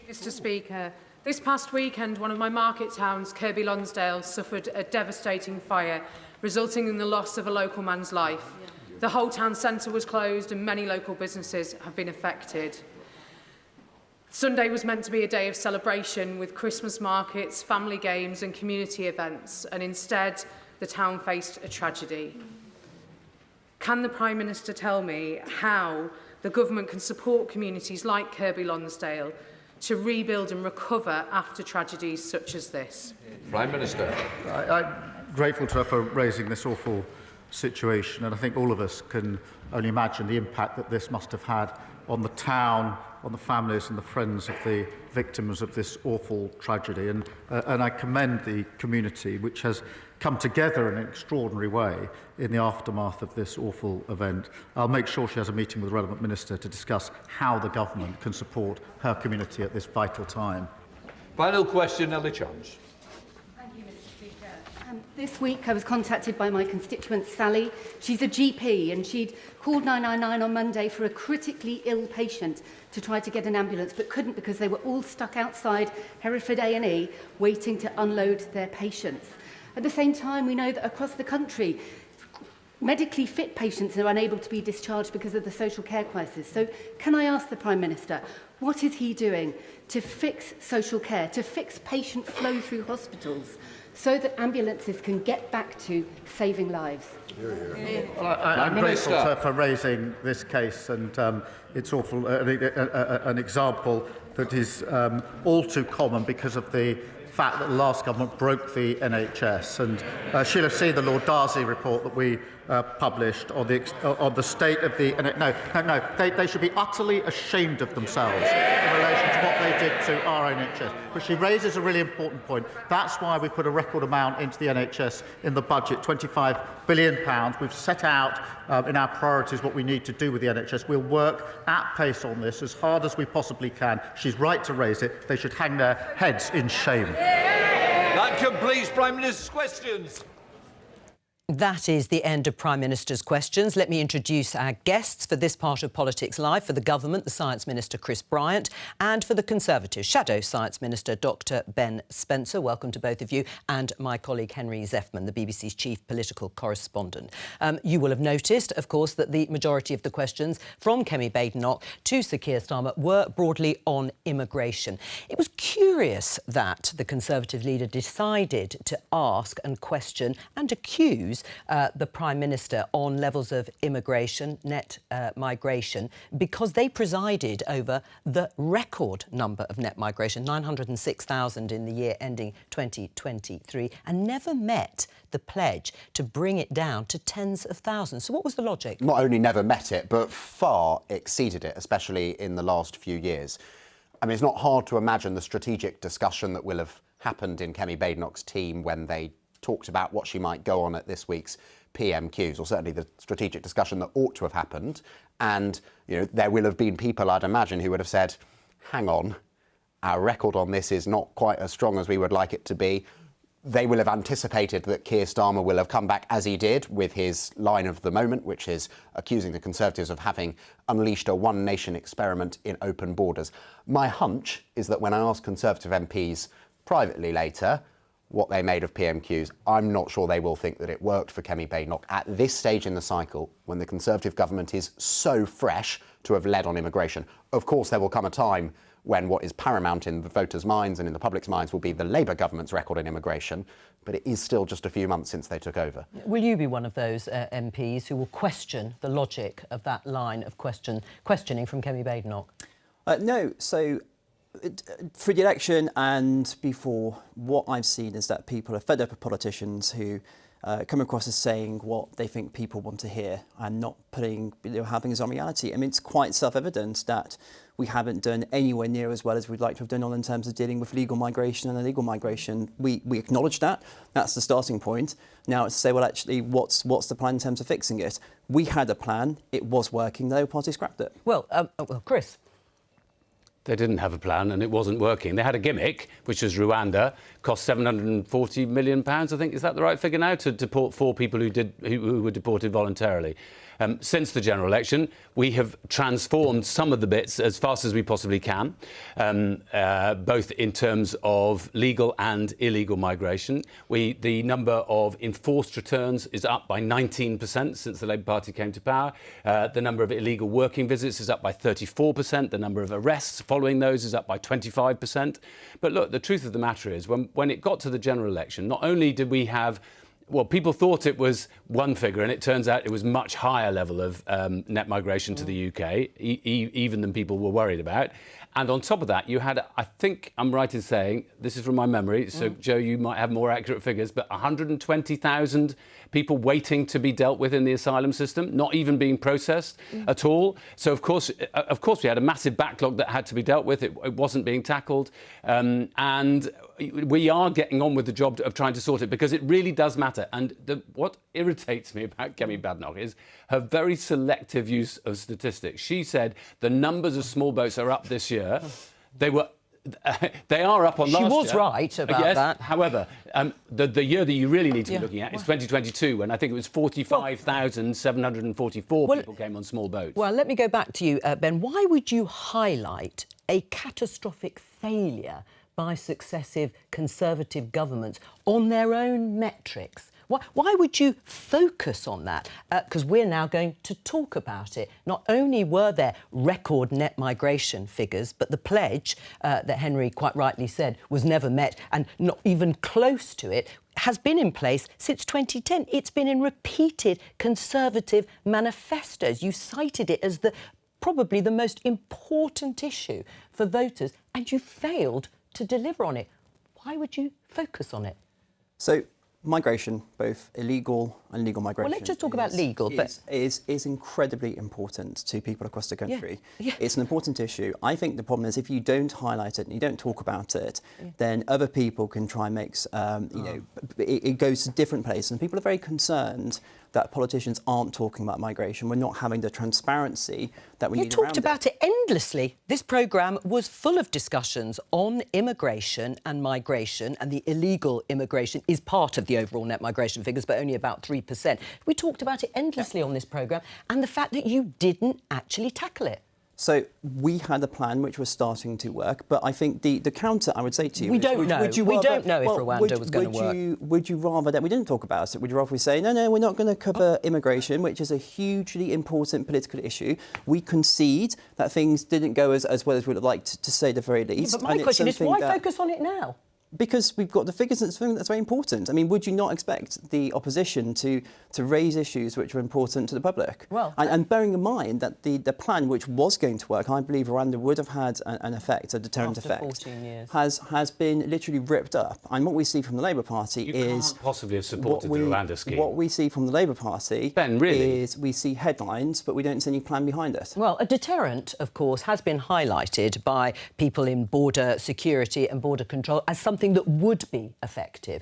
Mr Speaker, this past weekend one of my market towns, Kirkby Lonsdale, suffered a devastating fire, resulting in the loss of a local man's life. The whole town centre was closed and many local businesses have been affected. Sunday was meant to be a day of celebration with Christmas markets, family games and community events, and instead the town faced a tragedy. Can the Prime Minister tell me how the government can support communities like Kirkby Lonsdale to rebuild and recover after tragedies such as this? Prime Minister. I'm grateful to her for raising this awful situation, and I think all of us can only imagine the impact that this must have had on the town, on the families and the friends of the victims of this awful tragedy. And I commend the community, which has come together in an extraordinary way in the aftermath of this awful event. I'll make sure she has a meeting with the relevant minister to discuss how the government can support her community at this vital time. Final question, Ellie Chance. Thank you, Mr Speaker. This week I was contacted by my constituent Sally. She's a GP and she'd called 999 on Monday for a critically ill patient to try to get an ambulance, but couldn't because they were all stuck outside Hereford A&E waiting to unload their patients. At the same time, we know that across the country, medically fit patients are unable to be discharged because of the social care crisis. So can I ask the Prime Minister, what is he doing to fix social care, to fix patient flow through hospitals, so that ambulances can get back to saving lives? I'm grateful to her for raising this case, and it's awful, an example that is all too common because of the fact that the last government broke the NHS. And she'll have seen the Lord Darcy report that we published on the state of the... They should be utterly ashamed of themselves in relation to what they did to our NHS. But she raises a really important point. That's why we put a record amount into the NHS in the budget, £25 billion. We've set out in our priorities what we need to do with the NHS. We'll work at pace on this as hard as we possibly can. She's right to raise it. They should hang their heads in shame. That completes Prime Minister's questions. That is the end of Prime Minister's questions. Let me introduce our guests for this part of Politics Live. For the Government, the Science Minister, Chris Bryant, and for the Conservative, Shadow Science Minister, Dr Ben Spencer. Welcome to both of you, and my colleague Henry Zeffman, the BBC's Chief Political Correspondent. You will have noticed, of course, that the majority of the questions from Kemi Badenoch to Sir Keir Starmer were broadly on immigration. It was curious that the Conservative leader decided to ask and question and accuse the Prime Minister on levels of immigration, net migration, because they presided over the record number of net migration, 906,000 in the year ending 2023, and never met the pledge to bring it down to tens of thousands. So what was the logic? Not only never met it, but far exceeded it, especially in the last few years. I mean, it's not hard to imagine the strategic discussion that will have happened in Kemi Badenoch's team when they talked about what she might go on at this week's PMQs, or certainly the strategic discussion that ought to have happened. And, you know, there will have been people, I'd imagine, who would have said, hang on, our record on this is not quite as strong as we would like it to be. They will have anticipated that Keir Starmer will have come back as he did with his line of the moment, which is accusing the Conservatives of having unleashed a one-nation experiment in open borders. My hunch is that when I ask Conservative MPs privately later what they made of PMQs, I'm not sure they will think that it worked for Kemi Badenoch at this stage in the cycle when the Conservative government is so fresh to have led on immigration. Of course, there will come a time when what is paramount in the voters' minds and in the public's minds will be the Labour government's record in immigration, but it is still just a few months since they took over. Will you be one of those MPs who will question the logic of that line of questioning from Kemi Badenoch? No. So For the election and before, what I've seen is that people are fed up with politicians who come across as saying what they think people want to hear and not putting having as on reality. I mean, it's quite self-evident that we haven't done anywhere near as well as we'd like to have done in terms of dealing with legal migration and illegal migration. We acknowledge that. That's the starting point. Now it's to say, well, actually, what's the plan in terms of fixing it? We had a plan. It was working. The Labour Party scrapped it. Well, Chris. They didn't have a plan and it wasn't working. They had a gimmick, which was Rwanda, cost £740 million, I think. Is that the right figure now, to deport 4 people who were deported voluntarily? Since the general election, we have transformed some of the bits as fast as we possibly can, both in terms of legal and illegal migration. The number of enforced returns is up by 19% since the Labour Party came to power. The number of illegal working visits is up by 34%. The number of arrests following those is up by 25%. But look, the truth of the matter is, when it got to the general election, not only did we have... Well, people thought it was one figure, and it turns out it was much higher level of net migration to the UK, even than people were worried about. And on top of that, you had, I think I'm right in saying, this is from my memory, so Jo, you might have more accurate figures, but 120,000 people waiting to be dealt with in the asylum system, not even being processed at all. So, of course, we had a massive backlog that had to be dealt with. It wasn't being tackled. And we are getting on with the job of trying to sort it, because it really does matter. And what irritates me about Kemi Badenoch is her very selective use of statistics. She said the numbers of small boats are up this year. They are up on last year. She was right about that. However, the year that you really need to be looking at is 2022, when I think it was 45,744 people came on small boats. Well, let me go back to you, Ben. Why would you highlight a catastrophic failure by successive Conservative governments on their own metrics? Why would you focus on that? Because we're now going to talk about it. Not only were there record net migration figures, but the pledge that Henry quite rightly said was never met, and not even close to it, has been in place since 2010. It's been in repeated Conservative manifestos. You cited it as probably the most important issue for voters, and you failed to deliver on it. Why would you focus on it? So, migration, both illegal and legal migration. Well, let's just talk about legal, is incredibly important to people across the country. Yeah. It's an important issue. I think the problem is if you don't highlight it and you don't talk about it, then other people can try and make, it goes to different places. And people are very concerned that politicians aren't talking about migration. We're not having the transparency that we need around it. You talked about it endlessly. This programme was full of discussions on immigration and migration, and the illegal immigration is part of the overall net migration figures, but only about 3%. We talked about it endlessly on this programme, and the fact that you didn't actually tackle it. So we had a plan which was starting to work, but I think the counter I would say to you we don't know if Rwanda was going to work. Would you rather that we didn't talk about it? Would you rather we say, no, we're not going to cover immigration, which is a hugely important political issue. We concede that things didn't go as well as we'd have liked to say at the very least. But my question is, why focus on it now? Because we've got the figures, and it's something that's very important. I mean, would you not expect the opposition to raise issues which are important to the public? Well, and bearing in mind that the plan, which was going to work, I believe Rwanda would have had an effect, a deterrent effect, 14 years. has been literally ripped up. And what we see from the Labour Party you is... can't possibly have supported the Rwanda scheme. What we see from the Labour Party is we see headlines, but we don't see any plan behind it. Well, a deterrent, of course, has been highlighted by people in border security and border control as something that would be effective.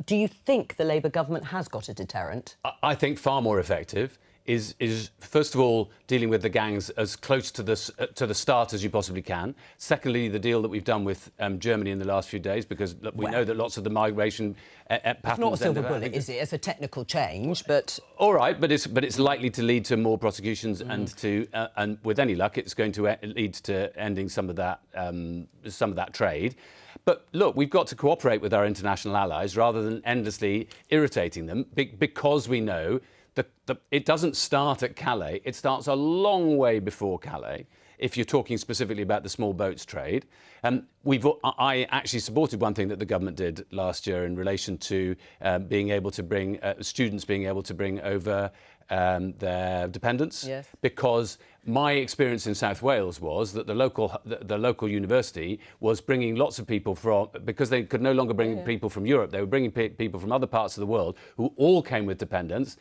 Do you think the Labour government has got a deterrent? I think far more effective is first of all dealing with the gangs as close to the start as you possibly can. Secondly, the deal that we've done with Germany in the last few days, because we know that lots of the migration patterns... It's not a silver bullet, is it? It's a technical change, but... All right, but it's likely to lead to more prosecutions and with any luck, it's going to lead to ending some of that trade. But look, we've got to cooperate with our international allies rather than endlessly irritating them, because we know that it doesn't start at Calais. It starts a long way before Calais. if you're talking specifically about the small boats trade. I actually supported one thing that the government did last year in relation to being able to bring students being able to bring over their dependents, because my experience in South Wales was that the local university was bringing lots of people from, because they could no longer bring people from Europe, they were bringing people from other parts of the world who all came with dependents.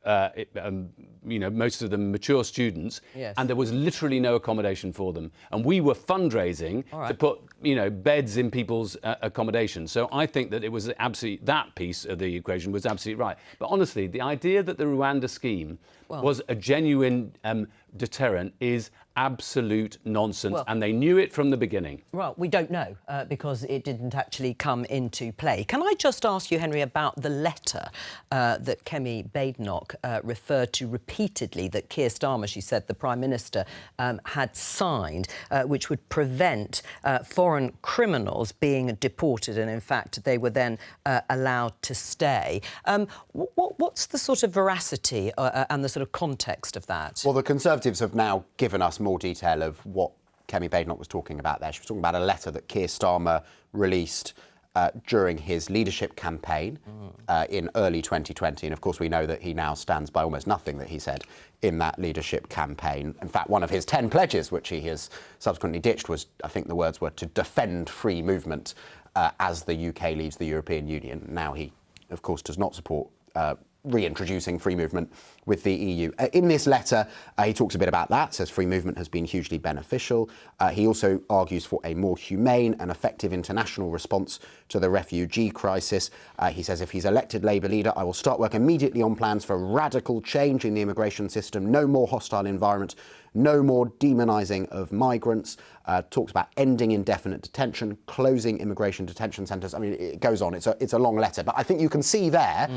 Most of them mature students, and there was literally no accommodation for them. And we were fundraising to put, beds in people's accommodation. So I think that it was that piece of the equation was absolutely right. But honestly, the idea that the Rwanda scheme was a genuine deterrent is absolute nonsense, and they knew it from the beginning. Well, we don't know because it didn't actually come into play. Can I just ask you, Henry, about the letter that Kemi Badenoch referred to repeatedly, that Keir Starmer, she said, the Prime Minister, had signed, which would prevent foreign criminals being deported, and in fact they were then allowed to stay. What's the sort of veracity and the sort of context of that? Well, the Conservatives have now given us more detail of what Kemi Badenoch was talking about there. She was talking about a letter that Keir Starmer released during his leadership campaign in early 2020. And of course, we know that he now stands by almost nothing that he said in that leadership campaign. In fact, one of his 10 pledges, which he has subsequently ditched, was, I think the words were, to defend free movement as the UK leaves the European Union. Now he, of course, does not support reintroducing free movement with the EU. In this letter, he talks a bit about that, says free movement has been hugely beneficial. He also argues for a more humane and effective international response to the refugee crisis. He says if he's elected Labour leader, I will start work immediately on plans for radical change in the immigration system, no more hostile environment, no more demonising of migrants, talks about ending indefinite detention, closing immigration detention centres. I mean, it goes on. It's a long letter. But I think you can see there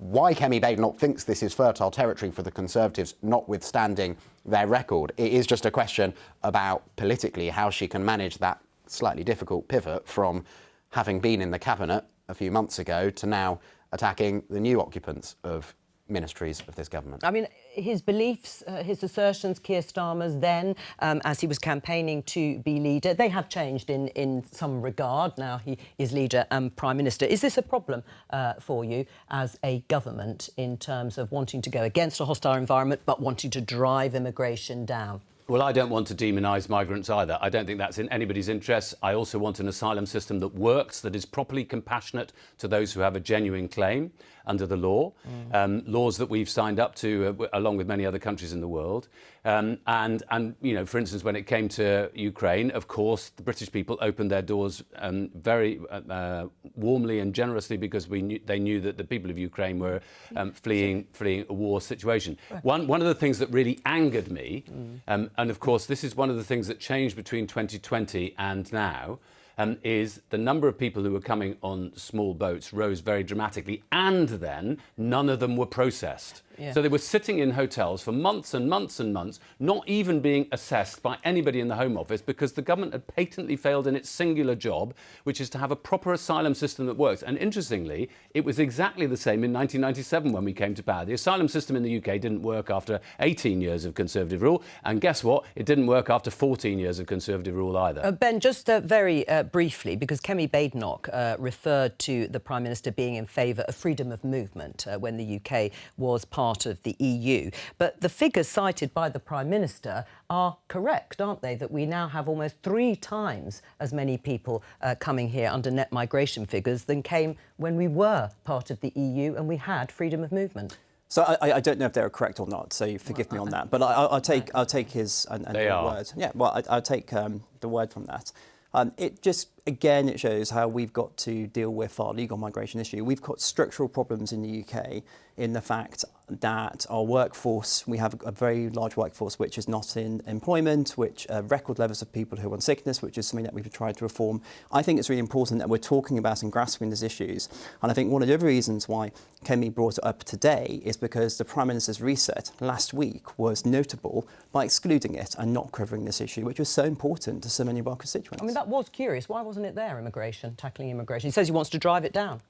why Kemi Badenoch thinks this is fertile territory for the Conservatives, notwithstanding their record. It is just a question about politically how she can manage that slightly difficult pivot from having been in the cabinet a few months ago to now attacking the new occupants of ministries of this government. I mean, his beliefs, his assertions, Keir Starmer's then, as he was campaigning to be leader, they have changed in some regard. Now he is leader and Prime Minister. Is this a problem for you as a government in terms of wanting to go against a hostile environment but wanting to drive immigration down? Well, I don't want to demonise migrants either. I don't think that's in anybody's interests. I also want an asylum system that works, that is properly compassionate to those who have a genuine claim under the law, laws that we've signed up to along with many other countries in the world. And for instance, when it came to Ukraine, of course, the British people opened their doors very warmly and generously because they knew that the people of Ukraine were fleeing a war situation. One of the things that really angered me, and of course, this is one of the things that changed between 2020 and now, is the number of people who were coming on small boats rose very dramatically, and then none of them were processed. So they were sitting in hotels for months and months and months, not even being assessed by anybody in the Home Office because the government had patently failed in its singular job, which is to have a proper asylum system that works. And interestingly, it was exactly the same in 1997 when we came to power. The asylum system in the UK didn't work after 18 years of Conservative rule, and guess what? It didn't work after 14 years of Conservative rule either. Ben, just very briefly, because Kemi Badenoch referred to the Prime Minister being in favour of freedom of movement when the UK was part of the EU. But the figures cited by the Prime Minister are correct, aren't they? That we now have almost 3 times as many people coming here under net migration figures than came when we were part of the EU and we had freedom of movement. So I don't know if they're correct or not, so forgive me on that. But I'll take his and word. Yeah, well, I'll take the word from that. It just, again, it shows how we've got to deal with our legal migration issue. We've got structural problems in the UK in the fact that our workforce, we have a very large workforce which is not in employment, which record levels of people who are on sickness, which is something that we've tried to reform. I think it's really important that we're talking about and grasping these issues. And I think one of the other reasons why Kemi brought it up today is because the Prime Minister's reset last week was notable by excluding it and not covering this issue, which was so important to so many of our constituents. I mean, that was curious. Why wasn't it there, tackling immigration? He says he wants to drive it down.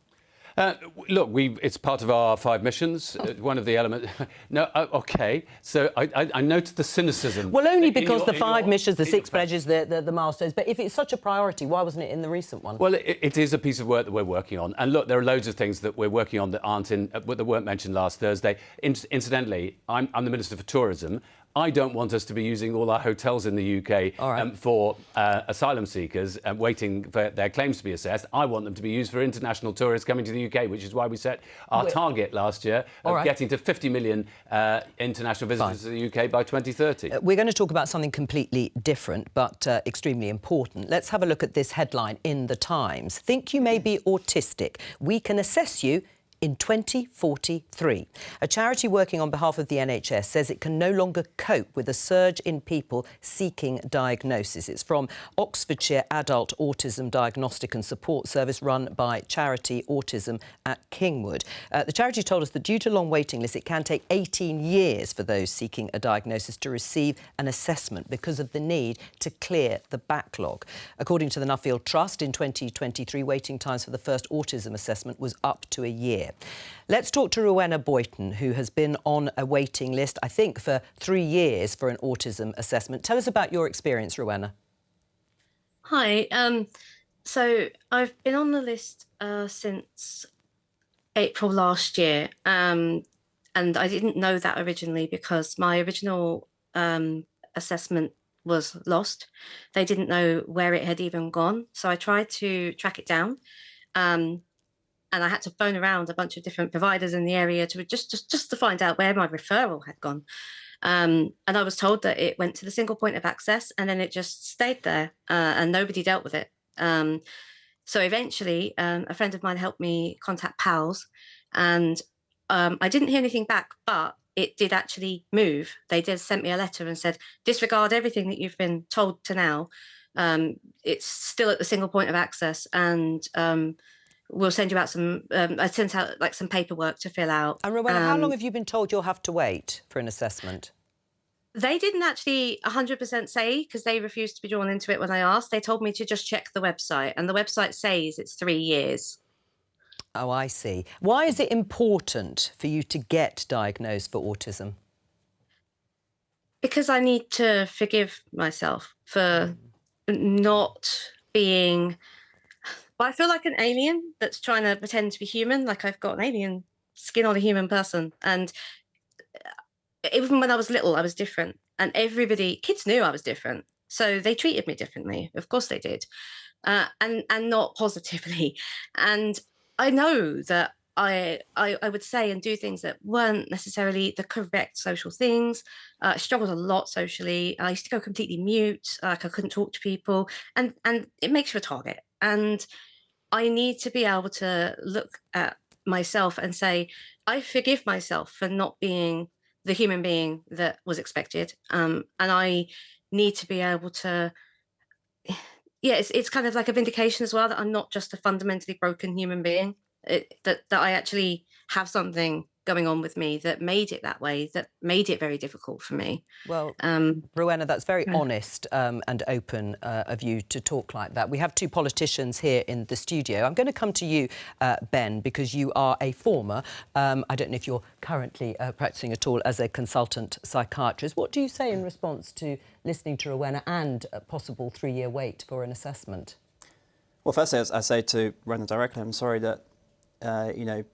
Look, it's part of our 5 missions. One of the elements... No, OK. So I noted the cynicism. Well, only because the 5 missions, the 6 pledges, the milestones. But if it's such a priority, why wasn't it in the recent one? Well, it is a piece of work that we're working on. And look, there are loads of things that we're working on that that weren't mentioned last Thursday. Incidentally, I'm the Minister for Tourism. I don't want us to be using all our hotels in the UK for asylum seekers waiting for their claims to be assessed. I want them to be used for international tourists coming to the UK, which is why we set our target last year of getting to 50 million international visitors to the UK by 2030. We're going to talk about something completely different, but extremely important. Let's have a look at this headline in The Times. Think you may be autistic? We can assess you in 2043. A charity working on behalf of the NHS says it can no longer cope with a surge in people seeking diagnosis. It's from Oxfordshire Adult Autism Diagnostic and Support Service run by Charity Autism at Kingwood. The charity told us that due to long waiting lists, it can take 18 years for those seeking a diagnosis to receive an assessment because of the need to clear the backlog. According to the Nuffield Trust, in 2023, waiting times for the first autism assessment was up to a year. Let's talk to Rowena Boyton, who has been on a waiting list, I think, for 3 years for an autism assessment. Tell us about your experience, Rowena. Hi. So I've been on the list since April last year, and I didn't know that originally because my original assessment was lost. They didn't know where it had even gone, so I tried to track it down. And I had to phone around a bunch of different providers in the area to just to find out where my referral had gone. And I was told that it went to the single point of access and then it just stayed there and nobody dealt with it. So eventually, a friend of mine helped me contact PALS and I didn't hear anything back, but it did actually move. They did send me a letter and said, disregard everything that you've been told to now. It's still at the single point of access and we'll send you out some, I sent out like some paperwork to fill out. And Rowena, how long have you been told you'll have to wait for an assessment? They didn't actually 100% say, because they refused to be drawn into it when I asked. They told me to just check the website, and the website says it's 3 years. Oh, I see. Why is it important for you to get diagnosed for autism? Because I need to forgive myself for not being... Well, I feel like an alien that's trying to pretend to be human, like I've got an alien skin on a human person. And even when I was little, I was different. And kids knew I was different. So they treated me differently. Of course they did. And not positively. And I know that I would say and do things that weren't necessarily the correct social things. I struggled a lot socially. I used to go completely mute, like I couldn't talk to people. And it makes you a target. And I need to be able to look at myself and say, I forgive myself for not being the human being that was expected. And I need to be able to, it's kind of like a vindication as well that I'm not just a fundamentally broken human being, that I actually have something going on with me that made it that way, that made it very difficult for me. Well, Rowena, that's very honest and open of you to talk like that. We have 2 politicians here in the studio. I'm going to come to you, Ben, because you are a former, I don't know if you're currently practising at all as a consultant psychiatrist. What do you say in response to listening to Rowena and a possible 3-year wait for an assessment? Well, firstly, I say to Rowena directly, I'm sorry that,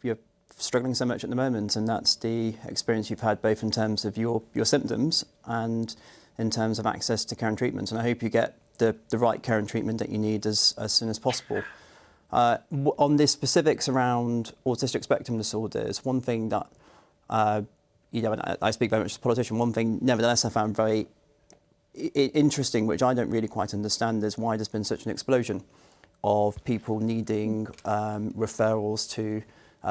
you're struggling so much at the moment, and that's the experience you've had both in terms of your symptoms and in terms of access to care and treatment. And I hope you get the right care and treatment that you need as soon as possible. On the specifics around autistic spectrum disorders, one thing that, and I speak very much as a politician, one thing nevertheless I found very interesting, which I don't really quite understand, is why there's been such an explosion of people needing referrals to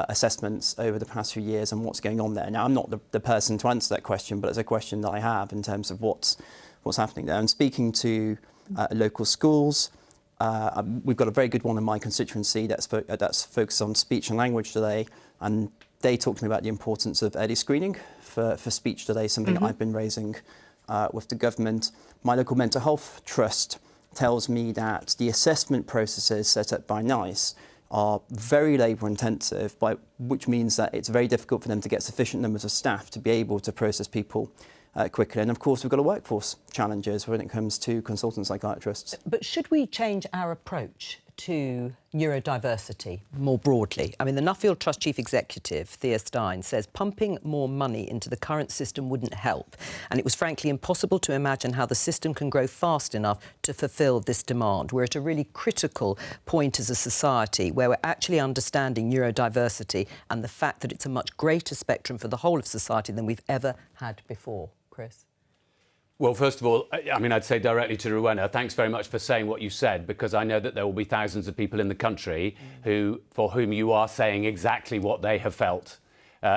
assessments over the past few years and what's going on there. Now, I'm not the person to answer that question, but it's a question that I have in terms of what's happening there. And speaking to local schools, we've got a very good one in my constituency that's focused on speech and language delay, and they talk to me about the importance of early screening for speech delay, something I've been raising with the government. My local mental health trust tells me that the assessment processes set up by NICE are very labour intensive, which means that it's very difficult for them to get sufficient numbers of staff to be able to process people quickly. And of course, we've got a workforce challenges when it comes to consultant psychiatrists. But should we change our approach to neurodiversity more broadly? I mean, the Nuffield Trust Chief Executive, Thea Stein, says pumping more money into the current system wouldn't help. And it was frankly impossible to imagine how the system can grow fast enough to fulfil this demand. We're at a really critical point as a society where we're actually understanding neurodiversity and the fact that it's a much greater spectrum for the whole of society than we've ever had before. Chris? Well, first of all, I mean, I'd say directly to Rowena, thanks very much for saying what you said, because I know that there will be thousands of people in the country for whom you are saying exactly what they have felt,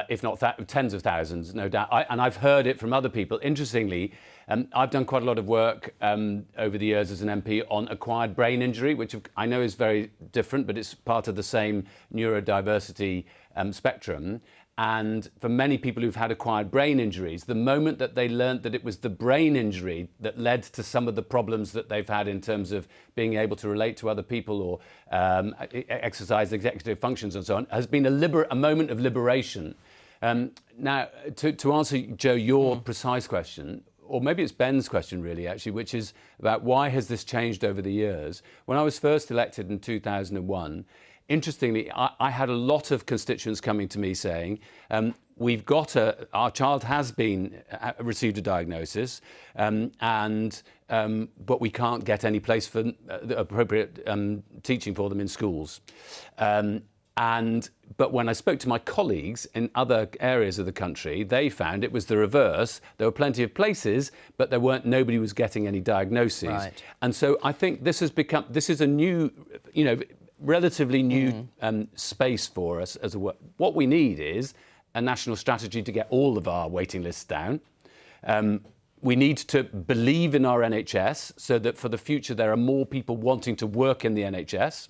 if not tens of thousands, no doubt. And I've heard it from other people. Interestingly, I've done quite a lot of work over the years as an MP on acquired brain injury, which I know is very different, but it's part of the same neurodiversity spectrum. And for many people who've had acquired brain injuries, the moment that they learnt that it was the brain injury that led to some of the problems that they've had in terms of being able to relate to other people or exercise executive functions and so on, has been a moment of liberation. Now, to answer, Jo, your precise question, or maybe it's Ben's question really, actually, which is about why has this changed over the years? When I was first elected in 2001, interestingly, I had a lot of constituents coming to me saying, our child has received a diagnosis, but we can't get any place for the appropriate teaching for them in schools. But when I spoke to my colleagues in other areas of the country, they found it was the reverse. There were plenty of places, but nobody was getting any diagnoses. Right. And so I think this is a new, relatively new space for us as a work. What we need is a national strategy to get all of our waiting lists down. We need to believe in our NHS so that for the future there are more people wanting to work in the NHS.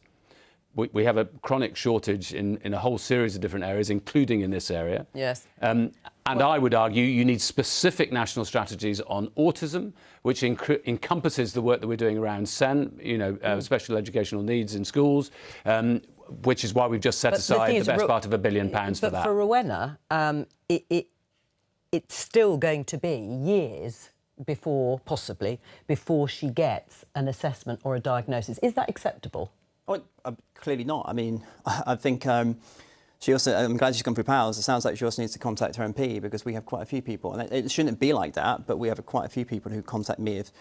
We have a chronic shortage in a whole series of different areas, including in this area. Yes. And I would argue you need specific national strategies on autism, which encompasses the work that we're doing around SEN, special educational needs in schools, which is why we've just set aside the best part of £1 billion for that. But for Rowena, it's still going to be years possibly before she gets an assessment or a diagnosis. Is that acceptable? Oh, clearly not. I mean, I think she also, I'm glad she's gone through powers. It sounds like she also needs to contact her MP because we have quite a few people, and it shouldn't be like that, but we have quite a few people who contact me if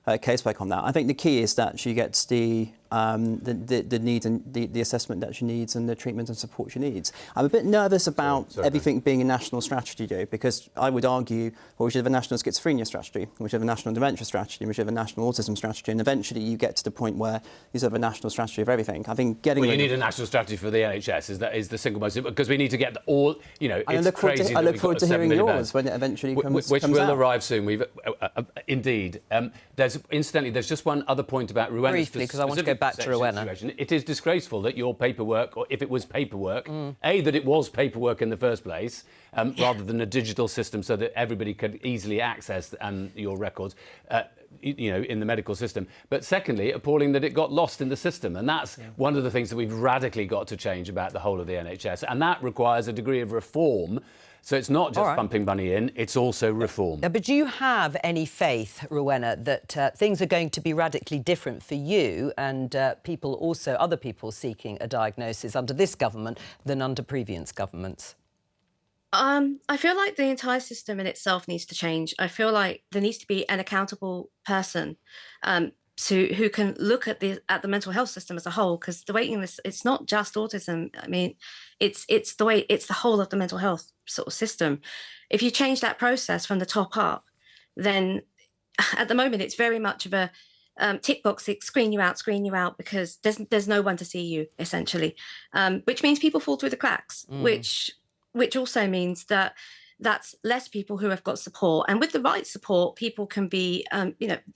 casework on that. I think the key is that she gets the needs and the assessment that she needs and the treatment and support she needs. I'm a bit nervous about everything being a national strategy, though, because I would argue, well, we should have a national schizophrenia strategy, we should have a national dementia strategy, we should have a national autism strategy, and eventually you get to the point where you have a national strategy of everything. I think getting. Well, you need a national strategy for the NHS. Is the single most, because we need to get all. I look forward to hearing yours when it eventually comes. Which will out. arrive soon. We've indeed. There's just one other point about Rowena's. Briefly, because I want to go back to Rowena. It is disgraceful that your paperwork, or if it was paperwork, that it was paperwork in the first place, rather than a digital system so that everybody could easily access your records, in the medical system. But secondly, appalling that it got lost in the system. And that's one of the things that we've radically got to change about the whole of the NHS. And that requires a degree of reform. So it's not just pumping money in, it's also reform. But do you have any faith, Rowena, that things are going to be radically different for you and other people seeking a diagnosis under this government than under previous governments? I feel like the entire system in itself needs to change. I feel like there needs to be an accountable person who can look at the mental health system as a whole, because the waiting list, it's not just autism. I mean, it's the whole of the mental health sort of system. If you change that process from the top up, then at the moment it's very much of a tick box, screen you out because there's no one to see you, essentially, which means people fall through the cracks, which also means that's less people who have got support. And with the right support, people can be,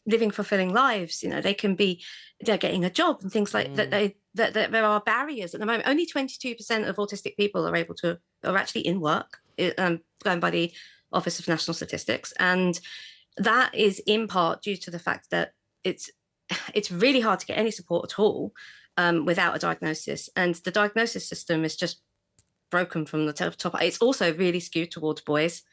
living fulfilling lives. They're getting a job and things like that. That there are barriers at the moment. Only 22% of autistic people are actually in work, going by the Office of National Statistics, and that is in part due to the fact that it's really hard to get any support at all. without a diagnosis. And the diagnosis system is just broken from the top. It's also really skewed towards boys.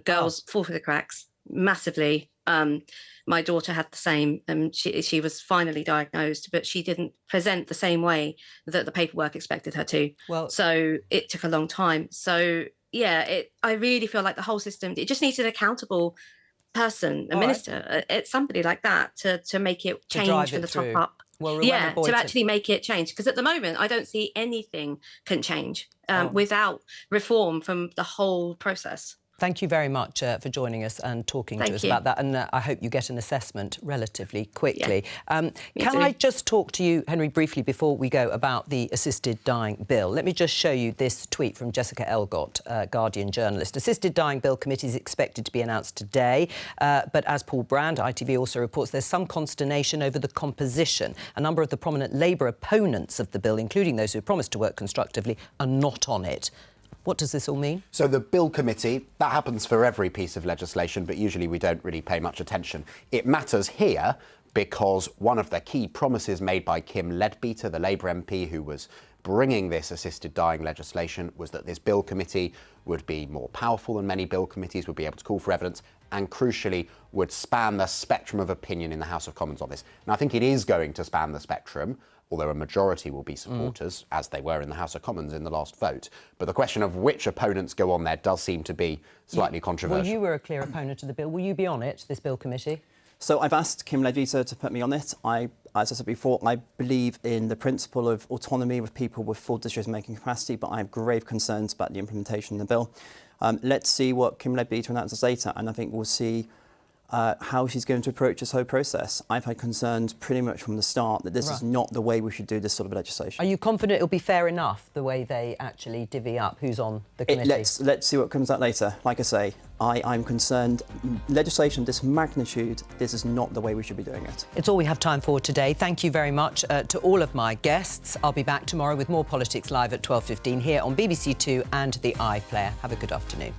Girls fall through the cracks massively. My daughter had the same. She was finally diagnosed, but she didn't present the same way that the paperwork expected her to. Well, so it took a long time. So yeah, I really feel like the whole system, it just needs an accountable person, a minister, it's somebody like that to make it change from the top up. Well, yeah, to actually make it change. Because at the moment, I don't see anything can change without reform from the whole process. Thank you very much for joining us and talking to us about that. And I hope you get an assessment relatively quickly. Can I just talk to you, Henry, briefly before we go about the assisted dying bill? Let me just show you this tweet from Jessica Elgott, Guardian journalist. Assisted dying bill committee is expected to be announced today. But as Paul Brand, ITV, also reports, there's some consternation over the composition. A number of the prominent Labour opponents of the bill, including those who promised to work constructively, are not on it. What does this all mean? So the Bill Committee, that happens for every piece of legislation, but usually we don't really pay much attention. It matters here because one of the key promises made by Kim Leadbeater, the Labour MP who was bringing this assisted dying legislation, was that this Bill Committee would be more powerful than many Bill Committees, would be able to call for evidence, and crucially would span the spectrum of opinion in the House of Commons on this. And I think it is going to span the spectrum, although a majority will be supporters, as they were in the House of Commons in the last vote. But the question of which opponents go on there does seem to be slightly controversial. Well, you were a clear opponent of the bill. Will you be on it, this Bill Committee? So I've asked Kim Leadbeater to put me on it. As I said before, I believe in the principle of autonomy with people with full decision-making capacity, but I have grave concerns about the implementation of the bill. Let's see what Kim Leadbeater announces later, and I think we'll see how she's going to approach this whole process. I've had concerns pretty much from the start that this is not the way we should do this sort of legislation. Are you confident it'll be fair enough, the way they actually divvy up who's on the committee? Let's see what comes out later. Like I say, I'm concerned. Legislation of this magnitude, this is not the way we should be doing it. It's all we have time for today. Thank you very much to all of my guests. I'll be back tomorrow with more Politics Live at 12:15 here on BBC Two and the iPlayer. Have a good afternoon.